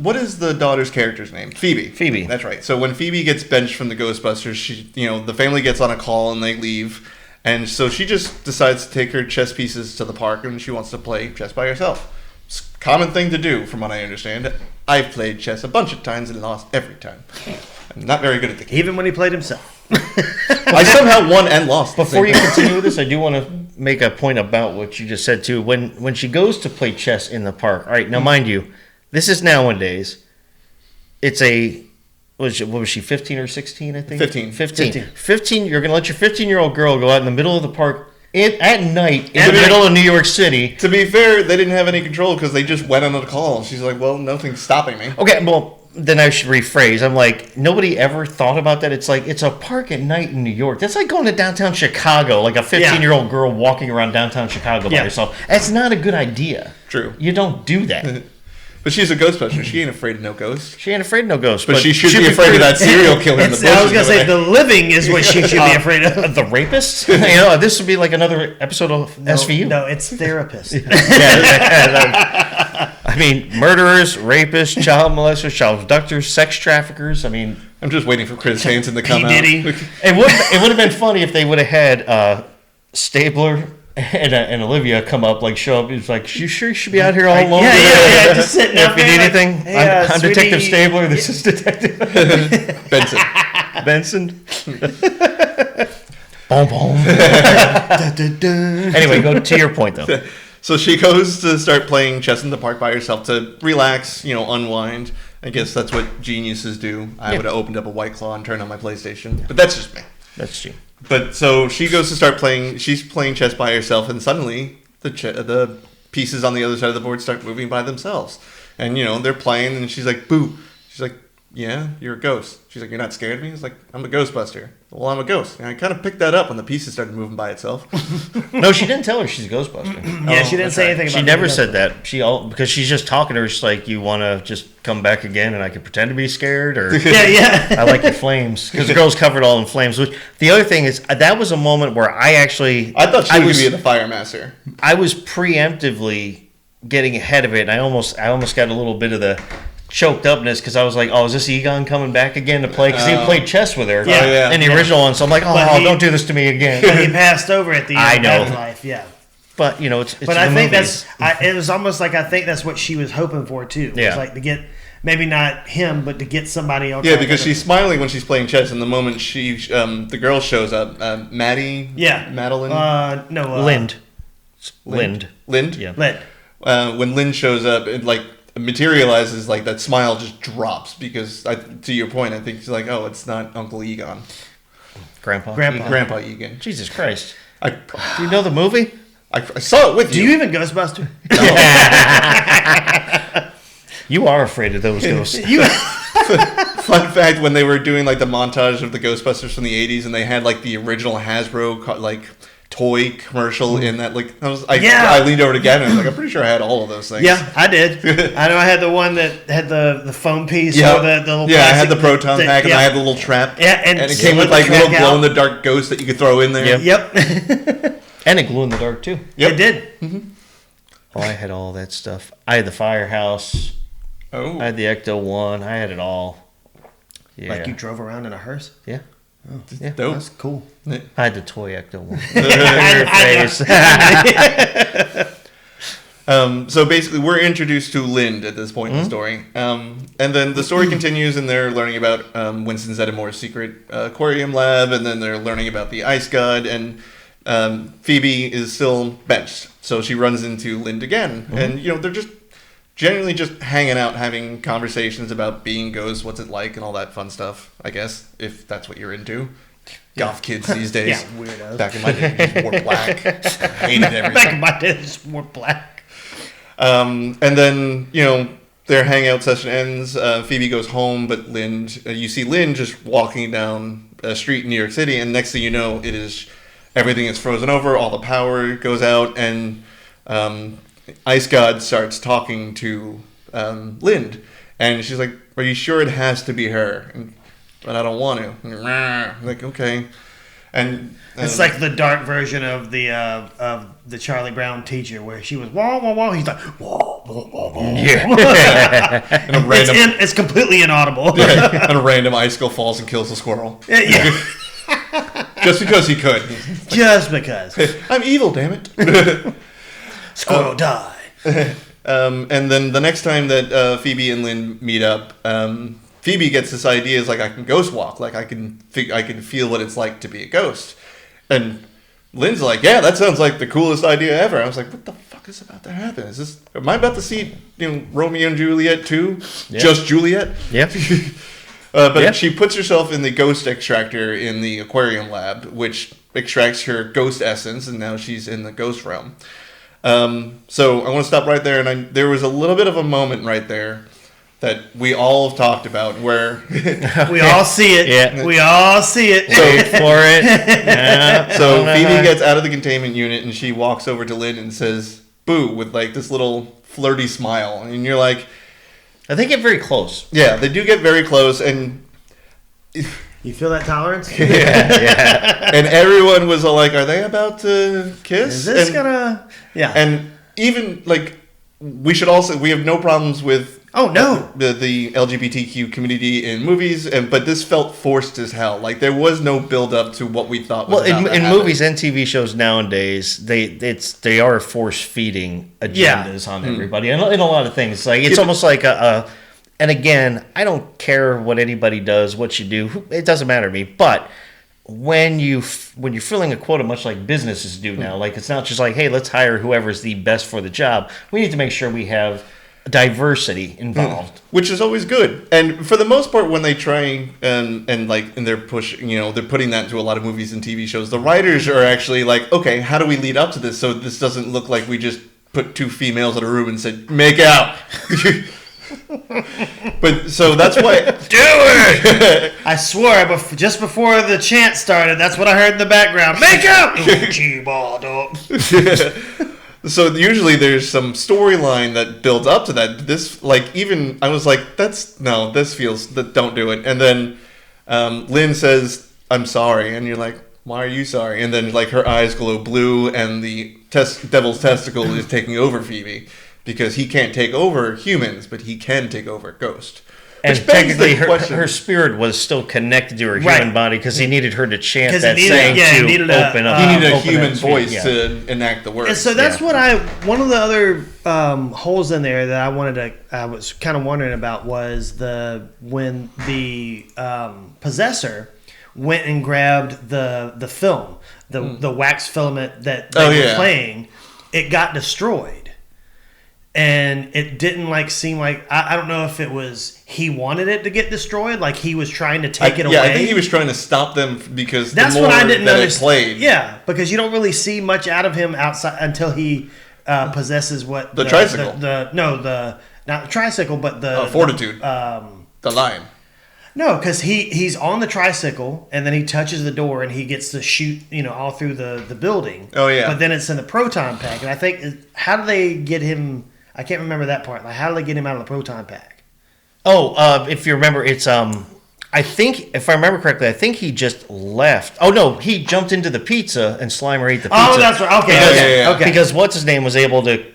what is the daughter's character's name? Phoebe. Phoebe. That's right. So when Phoebe gets benched from the Ghostbusters, the family gets on a call and they leave, and so she just decides to take her chess pieces to the park and she wants to play chess by herself. It's a common thing to do, from what I understand. I've played chess a bunch of times and lost every time. I'm not very good at the game. Even when he played himself. I somehow won and lost. Before you continue with this, I do want to make a point about what you just said too. When she goes to play chess in the park, all right, now mind you, this is nowadays. It's what was she, 15 or 16, I think? 15. You're going to let your 15-year-old girl go out in the middle of the park at night in the middle of New York City. To be fair, they didn't have any control because they just went on a call. She's like, well, nothing's stopping me. Okay, well, then I should rephrase. I'm like, nobody ever thought about that. It's like, it's a park at night in New York. That's like going to downtown Chicago, like a 15-year-old girl walking around downtown Chicago by herself. That's not a good idea. True. You don't do that. But she's a Ghostbuster. She ain't afraid of no ghosts. She ain't afraid of no ghosts. But she should be afraid of that serial killer in the bushes. I was going to say, the living is what she should be afraid of. The rapist? This would be like another episode of SVU. No, it's therapist. I mean, murderers, rapists, child molesters, child abductors, sex traffickers. I mean, I'm just waiting for Chris Hansen to come out. Diddy. It would have been funny if they would have had Stabler and Olivia come up, like show up. It's like, you sure you should be out here all alone? Yeah, just sitting If up you there need like, anything, hey, I'm sweetie. Detective Stabler. This is Detective Benson. Boom, boom. Anyway, go to your point though. So she goes to start playing chess in the park by herself to relax, unwind. I guess that's what geniuses do. I would have opened up a White Claw and turned on my PlayStation. But that's just me. That's true. But so she goes to start playing. She's playing chess by herself, and suddenly the pieces on the other side of the board start moving by themselves. And they're playing, and she's like, "Boo!" She's like, "Yeah, you're a ghost." She's like, "You're not scared of me?" He's like, "I'm a Ghostbuster." Well, I'm a ghost. And I kind of picked that up when the pieces started moving by itself. No, she didn't tell her she's a Ghostbuster. Yeah, she didn't say anything about She being never a said that. Because she's just talking to her. She's like, "You want to just come back again, and I can pretend to be scared?" Or Yeah. I like your flames, because the girl's covered all in flames. Which the other thing is, that was a moment where I thought she was going to be the Fire Master. I was preemptively getting ahead of it, and I almost got a little bit of the choked upness because I was like, "Oh, is this Egon coming back again to play?" Because he played chess with her in the original one. So I'm like, "Oh, don't do this to me again." But he passed over at the end of his life, yeah. But it's But I think it was almost like I think that's what she was hoping for too. Yeah. It was like to get maybe not him, but to get somebody else. Yeah, because she's smiling when she's playing chess, and the moment the girl shows up, Maddie. Yeah, Madeline. no, Lind. Lind. Lind? Yeah. Lind. When Lind shows up, it like materializes, like that smile just drops because, to your point, I think it's like, oh, it's not Uncle Egon. Grandpa Egan. Jesus Christ. Do you know the movie? I saw it with you. Do you even Ghostbuster? You are afraid of those ghosts. Fun fact, when they were doing like the montage of the Ghostbusters from the 80s and they had like the original Hasbro like toy commercial in that, like I leaned over to Gavin and I was like, I'm pretty sure I had all of those things. Yeah, I did. I know I had the one that had the foam piece or the little I had the proton pack and I had the little trap. Yeah, and it came with like little glow in the dark ghosts that you could throw in there. Yep. And it glue in the dark too. Yep. It did. Mm-hmm. Oh, I had all that stuff. I had the Firehouse. Oh. I had the Ecto-1. I had it all. Yeah. Like you drove around in a hearse? Yeah. Oh, yeah. Dope. That's cool. I had the toy Ecto-1. So basically, we're introduced to Lind at this point in the story. And then the story continues, and they're learning about Winston Zeddimore's secret aquarium lab, and then they're learning about the ice god, and Phoebe is still benched. So she runs into Lind again. And, they're just generally just hanging out, having conversations about being ghosts, what's it like, and all that fun stuff, I guess, if that's what you're into. Goth kids these days. Yeah, weirdos. Back in my day, they just wore black. Hated everything. Back in my day, they just wore black. And then, their hangout session ends. Phoebe goes home, but you see Lind just walking down a street in New York City, and next thing you know, everything is frozen over, all the power goes out, and Ice God starts talking to Lind, and she's like, "Are you sure it has to be her?" But I don't want to. I'm like, okay. And it's like the dark version of the Charlie Brown teacher, where she was wah wah wah. He's like wah wah wah wah. Yeah. And a random, it's completely inaudible. Yeah, and a random icicle falls and kills the squirrel. Yeah. Just because he could. Just because. I'm evil, damn it. Squirrel die. And then the next time that Phoebe and Lind meet up, Phoebe gets this idea, is like, I can ghost walk, like I can feel what it's like to be a ghost. And Lind's like, yeah, that sounds like the coolest idea ever. I was like, what the fuck is about to happen? Am I about to see Romeo and Juliet 2? Yeah. Just Juliet? Yeah. But she puts herself in the ghost extractor in the aquarium lab, which extracts her ghost essence, and now she's in the ghost realm. So I want to stop right there, and there was a little bit of a moment right there that we all have talked about, where we all see it. Yeah. We all see it. So for it. Yeah. So Phoebe gets out of the containment unit, and she walks over to Lind and says, "Boo," with like this little flirty smile, and you're like, they get very close. Yeah, they do get very close, and you feel that tolerance? Yeah. And everyone was all like, "Are they about to kiss? Is this gonna?" Yeah. And even like, we have no problems with. Oh no! The LGBTQ community in movies, but this felt forced as hell. Like there was no build up to what we thought. Was in movies and TV shows nowadays, they are force feeding agendas on everybody, and in a lot of things. Like it's almost like and again, I don't care what anybody does, what you do. It doesn't matter to me. But when you're filling a quota, much like businesses do now, like it's not just like, hey, let's hire whoever's the best for the job. We need to make sure we have diversity involved, which is always good. And for the most part, when they try and they're pushing, they're putting that into a lot of movies and TV shows, the writers are actually like, okay, how do we lead up to this so this doesn't look like we just put two females in a room and said make out. But so that's why do it. I swear, but just before the chant started, that's what I heard in the background. Make out. So usually there's some storyline that builds up to that. This, like, even I was like, this feels that don't do it. And then Lind says, "I'm sorry," and you're like, "Why are you sorry?" And then like her eyes glow blue, and the devil's testicle is taking over Phoebe because he can't take over humans, but he can take over Ghost. And technically, her spirit was still connected to her human body because he needed her to chant that saying to open up. He needed a human voice to enact the words. And so that's what one of the other holes in there that I was kind of wondering about was when the possessor went and grabbed the film, the wax filament that they were playing. it got destroyed. And it didn't seem like I don't know if it was he wanted it to get destroyed, like he was trying to take it away. Yeah, I think he was trying to stop them because that's the more what I didn't that understand. it played. Yeah, because you don't really see much out of him outside until he possesses what the tricycle. Not the tricycle, but the fortitude. The lion. No, because he's on the tricycle and then he touches the door and he gets to shoot all through the building. Oh yeah. But then it's in the proton pack, and I think how do they get him? I can't remember that part. Like, how do they get him out of the proton pack? Oh, if you remember, it's I think if I remember correctly, I think he just left. Oh no, he jumped into the pizza and Slimer ate the pizza. Oh, that's right. Okay, okay. Because what's his name was able to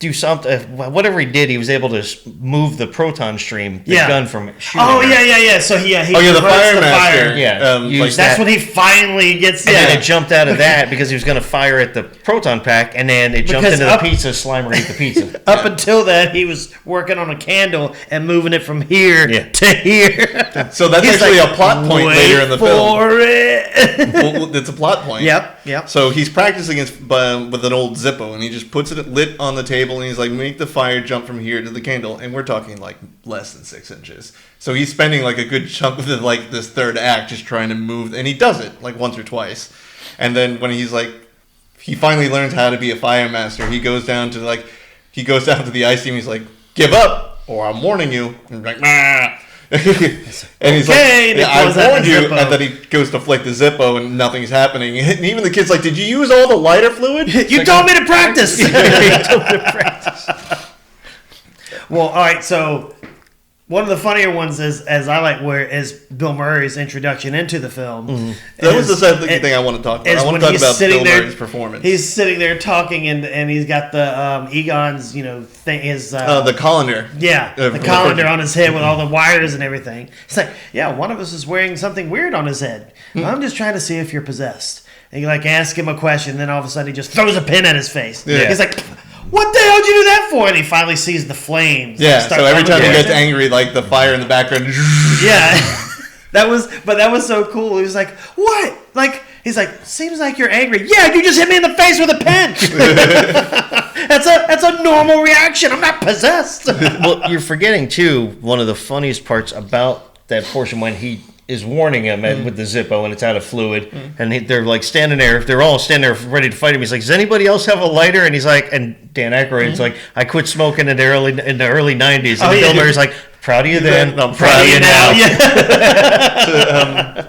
do something. Whatever he did, he was able to move the proton stream, the gun from shooting. Oh yeah. So he the fire master. Fire. Yeah, that's when he finally gets. And then it jumped out of that because he was going to fire at the proton pack, and then it jumped into the pizza. Slimer ate the pizza. Up until then, he was working on a candle and moving it from here to here. So that's actually a plot point later in the film. For it. Well, it's a plot point. Yep. So he's practicing with an old Zippo, and he just puts it lit on the table, and he's like, make the fire jump from here to the candle, and we're talking like less than 6 inches. So he's spending like a good chunk of this third act just trying to move, and he does it like once or twice. And then when he's like, he finally learns how to be a fire master, he goes down to the ice team, he's like, give up, or I'm warning you. And like, nah. And he's like, I warned you, and then he goes to flick the Zippo, and nothing's happening. And even the kid's like, did you use all the lighter fluid? You told me to practice. Well, all right, so one of the funnier ones is Bill Murray's introduction into the film. Mm-hmm. That was the second thing I want to talk about. I want to talk about Bill Murray's performance. He's sitting there talking, and he's got the Egon's thing, his the colander. Yeah, the colander on his head with all the wires and everything. It's like, yeah, one of us is wearing something weird on his head. I'm just trying to see if you're possessed. And you ask him a question, then all of a sudden he just throws a pin at his face. Yeah. He's like, what the hell did you do that for? And he finally sees the flames. Yeah, so every time he gets angry, like the fire in the background. Yeah. that was so cool. He was like, what? He's like, seems like you're angry. Yeah, you just hit me in the face with a pen. That's a normal reaction. I'm not possessed. Well, you're forgetting too, one of the funniest parts about that portion when he is warning him with the Zippo and it's out of fluid, and they're like standing there. They're all standing there ready to fight him. He's like, "Does anybody else have a lighter?" And he's like, and Dan Aykroyd's like, "I quit smoking in the early '90s." And Bill Murray's like, "Proud of you then. I'm proud of you now." Yeah.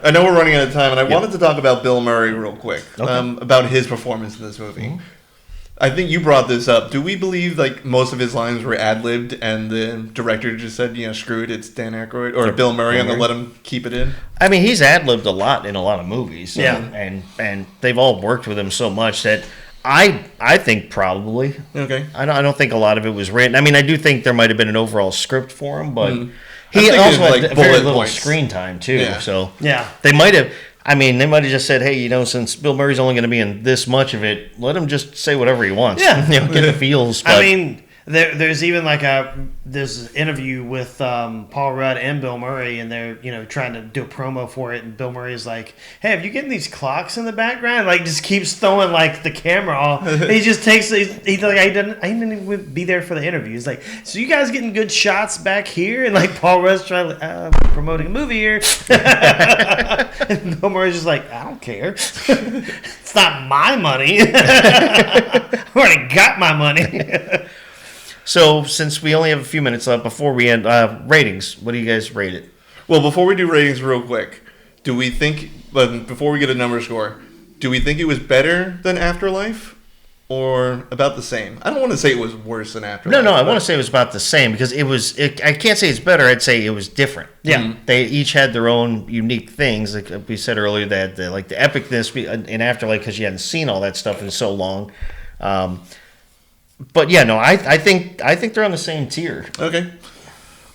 I know we're running out of time, and I wanted to talk about Bill Murray real quick, about his performance in this movie. Mm-hmm. I think you brought this up. Do we believe most of his lines were ad-libbed and the director just said, screw it, it's Dan Aykroyd or Bill Murray, and they'll let him keep it in? I mean, he's ad-libbed a lot in a lot of movies. Yeah. And they've all worked with him so much that I think probably. Okay. I don't think a lot of it was written. I mean, I do think there might have been an overall script for him, but he also had very little screen time too. Yeah. So yeah, they might have just said, hey, since Bill Murray's only going to be in this much of it, let him just say whatever he wants. Yeah. Get the feels. But. I mean, there's even there's an interview with Paul Rudd and Bill Murray, and they're trying to do a promo for it, and Bill Murray's like, hey, have you getting these clocks in the background? Just keeps throwing the camera off. He just takes he's like, I didn't even be there for the interview. He's like, so you guys getting good shots back here? And Paul Rudd's trying to promoting a movie here. And Bill Murray's just like, I don't care. It's not my money. I already got my money. So, since we only have a few minutes left before we end, ratings, what do you guys rate it? Well, before we do ratings real quick, do we think, before we get a number score, do we think it was better than Afterlife or about the same? I don't want to say it was worse than Afterlife. No, I want to say it was about the same because I can't say it's better, I'd say it was different. Yeah. Mm-hmm. They each had their own unique things. Like we said earlier, that the epicness in Afterlife because you hadn't seen all that stuff in so long. But yeah, no, I think they're on the same tier. Okay.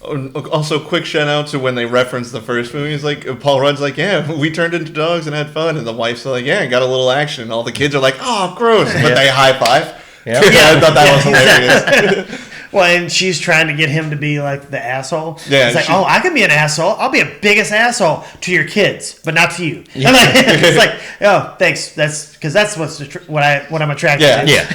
Also, quick shout out to when they reference the first movie. It's like Paul Rudd's like, yeah, we turned into dogs and had fun, and the wife's like, yeah, got a little action. And all the kids are like, oh, gross, but they high five. Yeah. I thought that was hilarious. Well, and she's trying to get him to be like the asshole. Yeah, it's like, oh, I can be an asshole. I'll be a biggest asshole to your kids, but not to you. Yeah. It's like, oh, thanks. That's because that's what I'm attracted to. Yeah.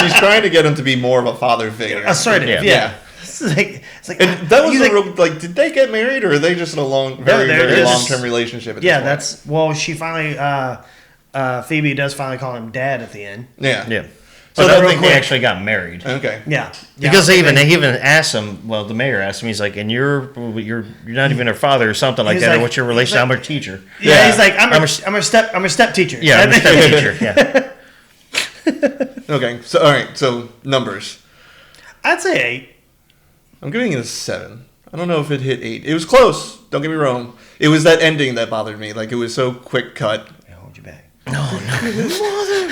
She's trying to get him to be more of a father figure. Assertive. Yeah. It's like, and that was a real, like, did they get married or are they just in a very long-term relationship? She finally, Phoebe does finally call him dad at the end. Yeah. So I don't think they actually got married. Okay. Yeah. Because they even asked him. Well, the mayor asked him. He's like, "And you're not even her father or something like that. Like, or what's your relation? I'm her teacher." Yeah. He's like, I'm her step teacher. Yeah, I'm her step teacher. Yeah. Okay. So all right. So numbers. I'd say 8. I'm giving it a 7. I don't know if it hit 8. It was close. Don't get me wrong. It was that ending that bothered me. Like, it was so quick cut. I'll hold you back. No.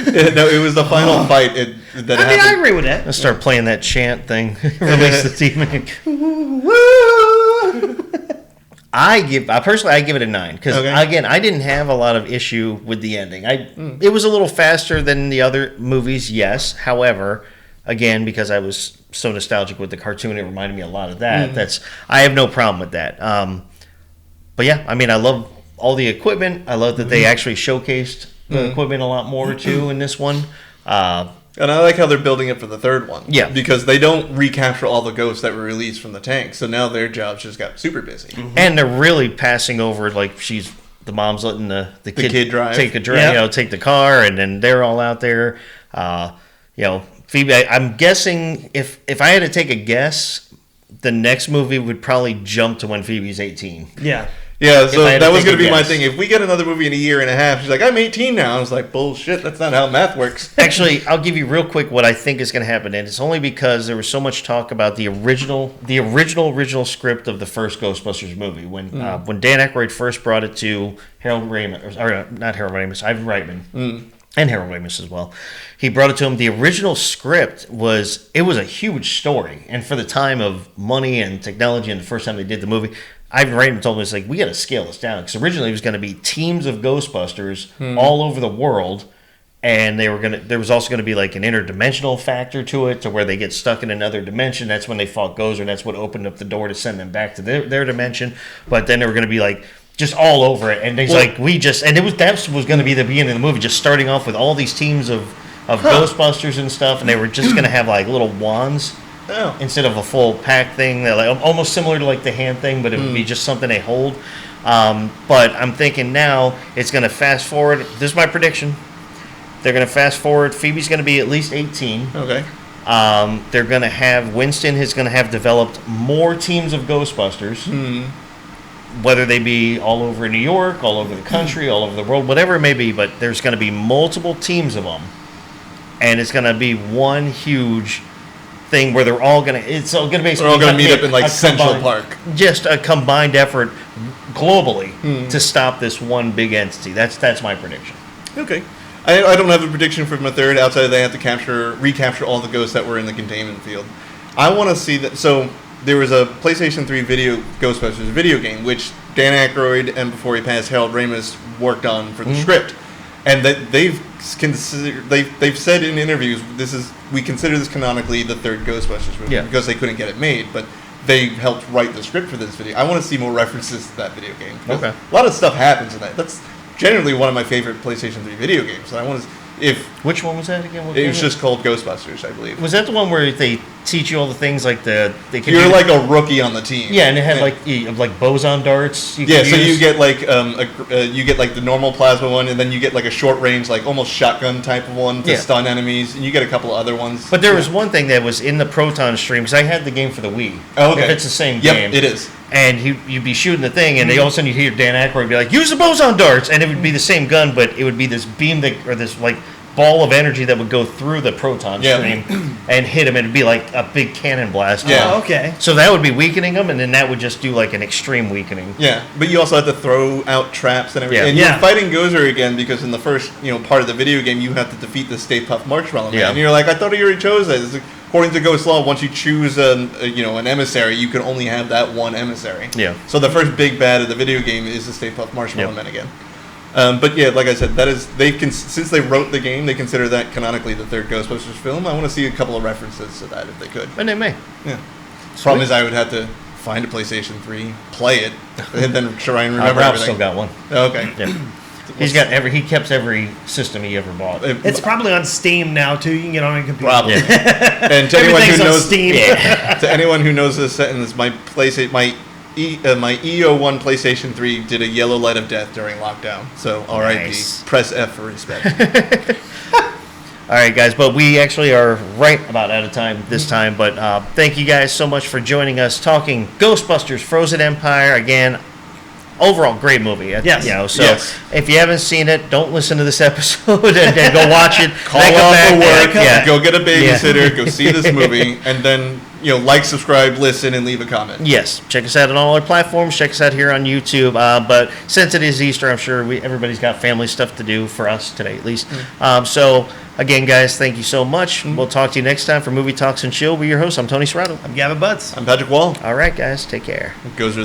No, it was the final fight that happened. I agree with that. Let's start playing that chant thing. Release the demon. I give it a 9 because again, I didn't have a lot of issue with the ending. It was a little faster than the other movies, yes. However, again, because I was so nostalgic with the cartoon, it reminded me a lot of that. I have no problem with that. But yeah, I mean, I love all the equipment. I love that they actually showcased the equipment a lot more too in this one. And I like how they're building it for the third one. Yeah. Because they don't recapture all the ghosts that were released from the tank. So now their jobs just got super busy. Mm-hmm. And they're really passing over, like, the mom's letting the kid drive. Take the car, and then they're all out there. Phoebe, I'm guessing if I had to take a guess, the next movie would probably jump to when Phoebe's 18. Yeah. Yeah, so that was going to be my thing. If we get another movie in a year and a half, she's like, I'm 18 now. I was like, bullshit, that's not how math works. Actually, I'll give you real quick what I think is going to happen, and it's only because there was so much talk about the original script of the first Ghostbusters movie. When Dan Aykroyd first brought it to Harold Ramis, or not Harold Ramis, Ivan Reitman, and Harold Ramis as well. He brought it to him. The original script was a huge story, and for the time of money and technology and the first time they did the movie, Ivan Reitman told me, it's like, we got to scale this down, because originally it was going to be teams of Ghostbusters all over the world, and there was also going to be like an interdimensional factor to it, to where they get stuck in another dimension. That's when they fought Gozer. That's what opened up the door to send them back to their dimension. But then they were going to be like just all over it, and that was going to be the beginning of the movie, just starting off with all these teams of Ghostbusters and stuff, and they were just going to have like little wands. Oh. Instead of a full pack thing, that like almost similar to like the hand thing, but it would be just something they hold. But I'm thinking now it's going to fast forward. This is my prediction. They're going to fast forward. Phoebe's going to be at least 18. Okay. They're going to have Winston is going to have developed more teams of Ghostbusters, whether they be all over New York, all over the country, all over the world, whatever it may be. But there's going to be multiple teams of them, and it's going to be one huge thing where they're all gonna meet up in like Central Park. Just a combined effort globally to stop this one big entity. That's my prediction. Okay. I don't have a prediction for my third outside of they have to recapture all the ghosts that were in the containment field. I want to see that. So there was a PlayStation 3 Ghostbusters video game, which Dan Aykroyd and before he passed Harold Ramis worked on for the script. And that they've said in interviews, we consider this canonically the third Ghostbusters movie because they couldn't get it made, but they helped write the script for this video. I want to see more references to that video game. Okay. A lot of stuff happens in that. That's generally one of my favorite PlayStation 3 video games. So I want to which one was that again? It was just called Ghostbusters, I believe. Was that the one where they teach you all the things like you're like a rookie on the team? Yeah, and it had like boson darts. So you get like the normal plasma one, and then you get like a short range, like almost shotgun type of one to stun enemies, and you get a couple of other ones. But there was one thing that was in the Proton stream, because I had the game for the Wii. Oh, okay. If it's the same game. Yep, it is. And you'd be shooting the thing, and all of a sudden you'd hear Dan Aykroyd be like, "Use the boson darts," and it would be the same gun, but it would be this beam or this like ball of energy that would go through the proton stream and hit him, and it'd be like a big cannon blast. Yeah. Oh, okay. So that would be weakening them, and then that would just do like an extreme weakening. Yeah, but you also have to throw out traps and everything. Yeah. And you're fighting Gozer again because in the first part of the video game you have to defeat the Stay Puft Marshmallow Man. And you're like, I thought he already chose that. According to Ghost Law, once you choose an emissary, you can only have that one emissary. Yeah. So the first big bad of the video game is the Stay Puft Marshmallow Man again. But yeah, like I said, that is since they wrote the game, they consider that canonically the third Ghostbusters film. I want to see a couple of references to that if they could. And they may. Yeah. Problem is, I would have to find a PlayStation 3, play it, and then try and remember Ralph's everything. still got one. Okay. Yeah. He kept every system he ever bought. It's probably on Steam now too. You can get on a computer. Probably. And to anyone Everything's who on knows, Steam. to anyone who knows this sentence, my EO1 PlayStation 3 did a yellow light of death during lockdown. So R.I.P. Nice. Press F for respect. All right, guys, but we actually are right about out of time this time. But thank you guys so much for joining us, talking Ghostbusters Frozen Empire. Again, overall, great movie. Yes. So if you haven't seen it, don't listen to this episode and go watch it. Call off for work, go get a babysitter, go see this movie, and then like, subscribe, listen, and leave a comment. Yes, check us out on all our platforms. Check us out here on YouTube. But since it is Easter, I'm sure everybody's got family stuff to do, for us today at least. So again, guys, thank you so much. We'll talk to you next time for Movie Talks and Chill. We're your host. I'm Tony Serrato. I'm Gavin Butts. I'm Patrick Wall. All right, guys, take care. Goes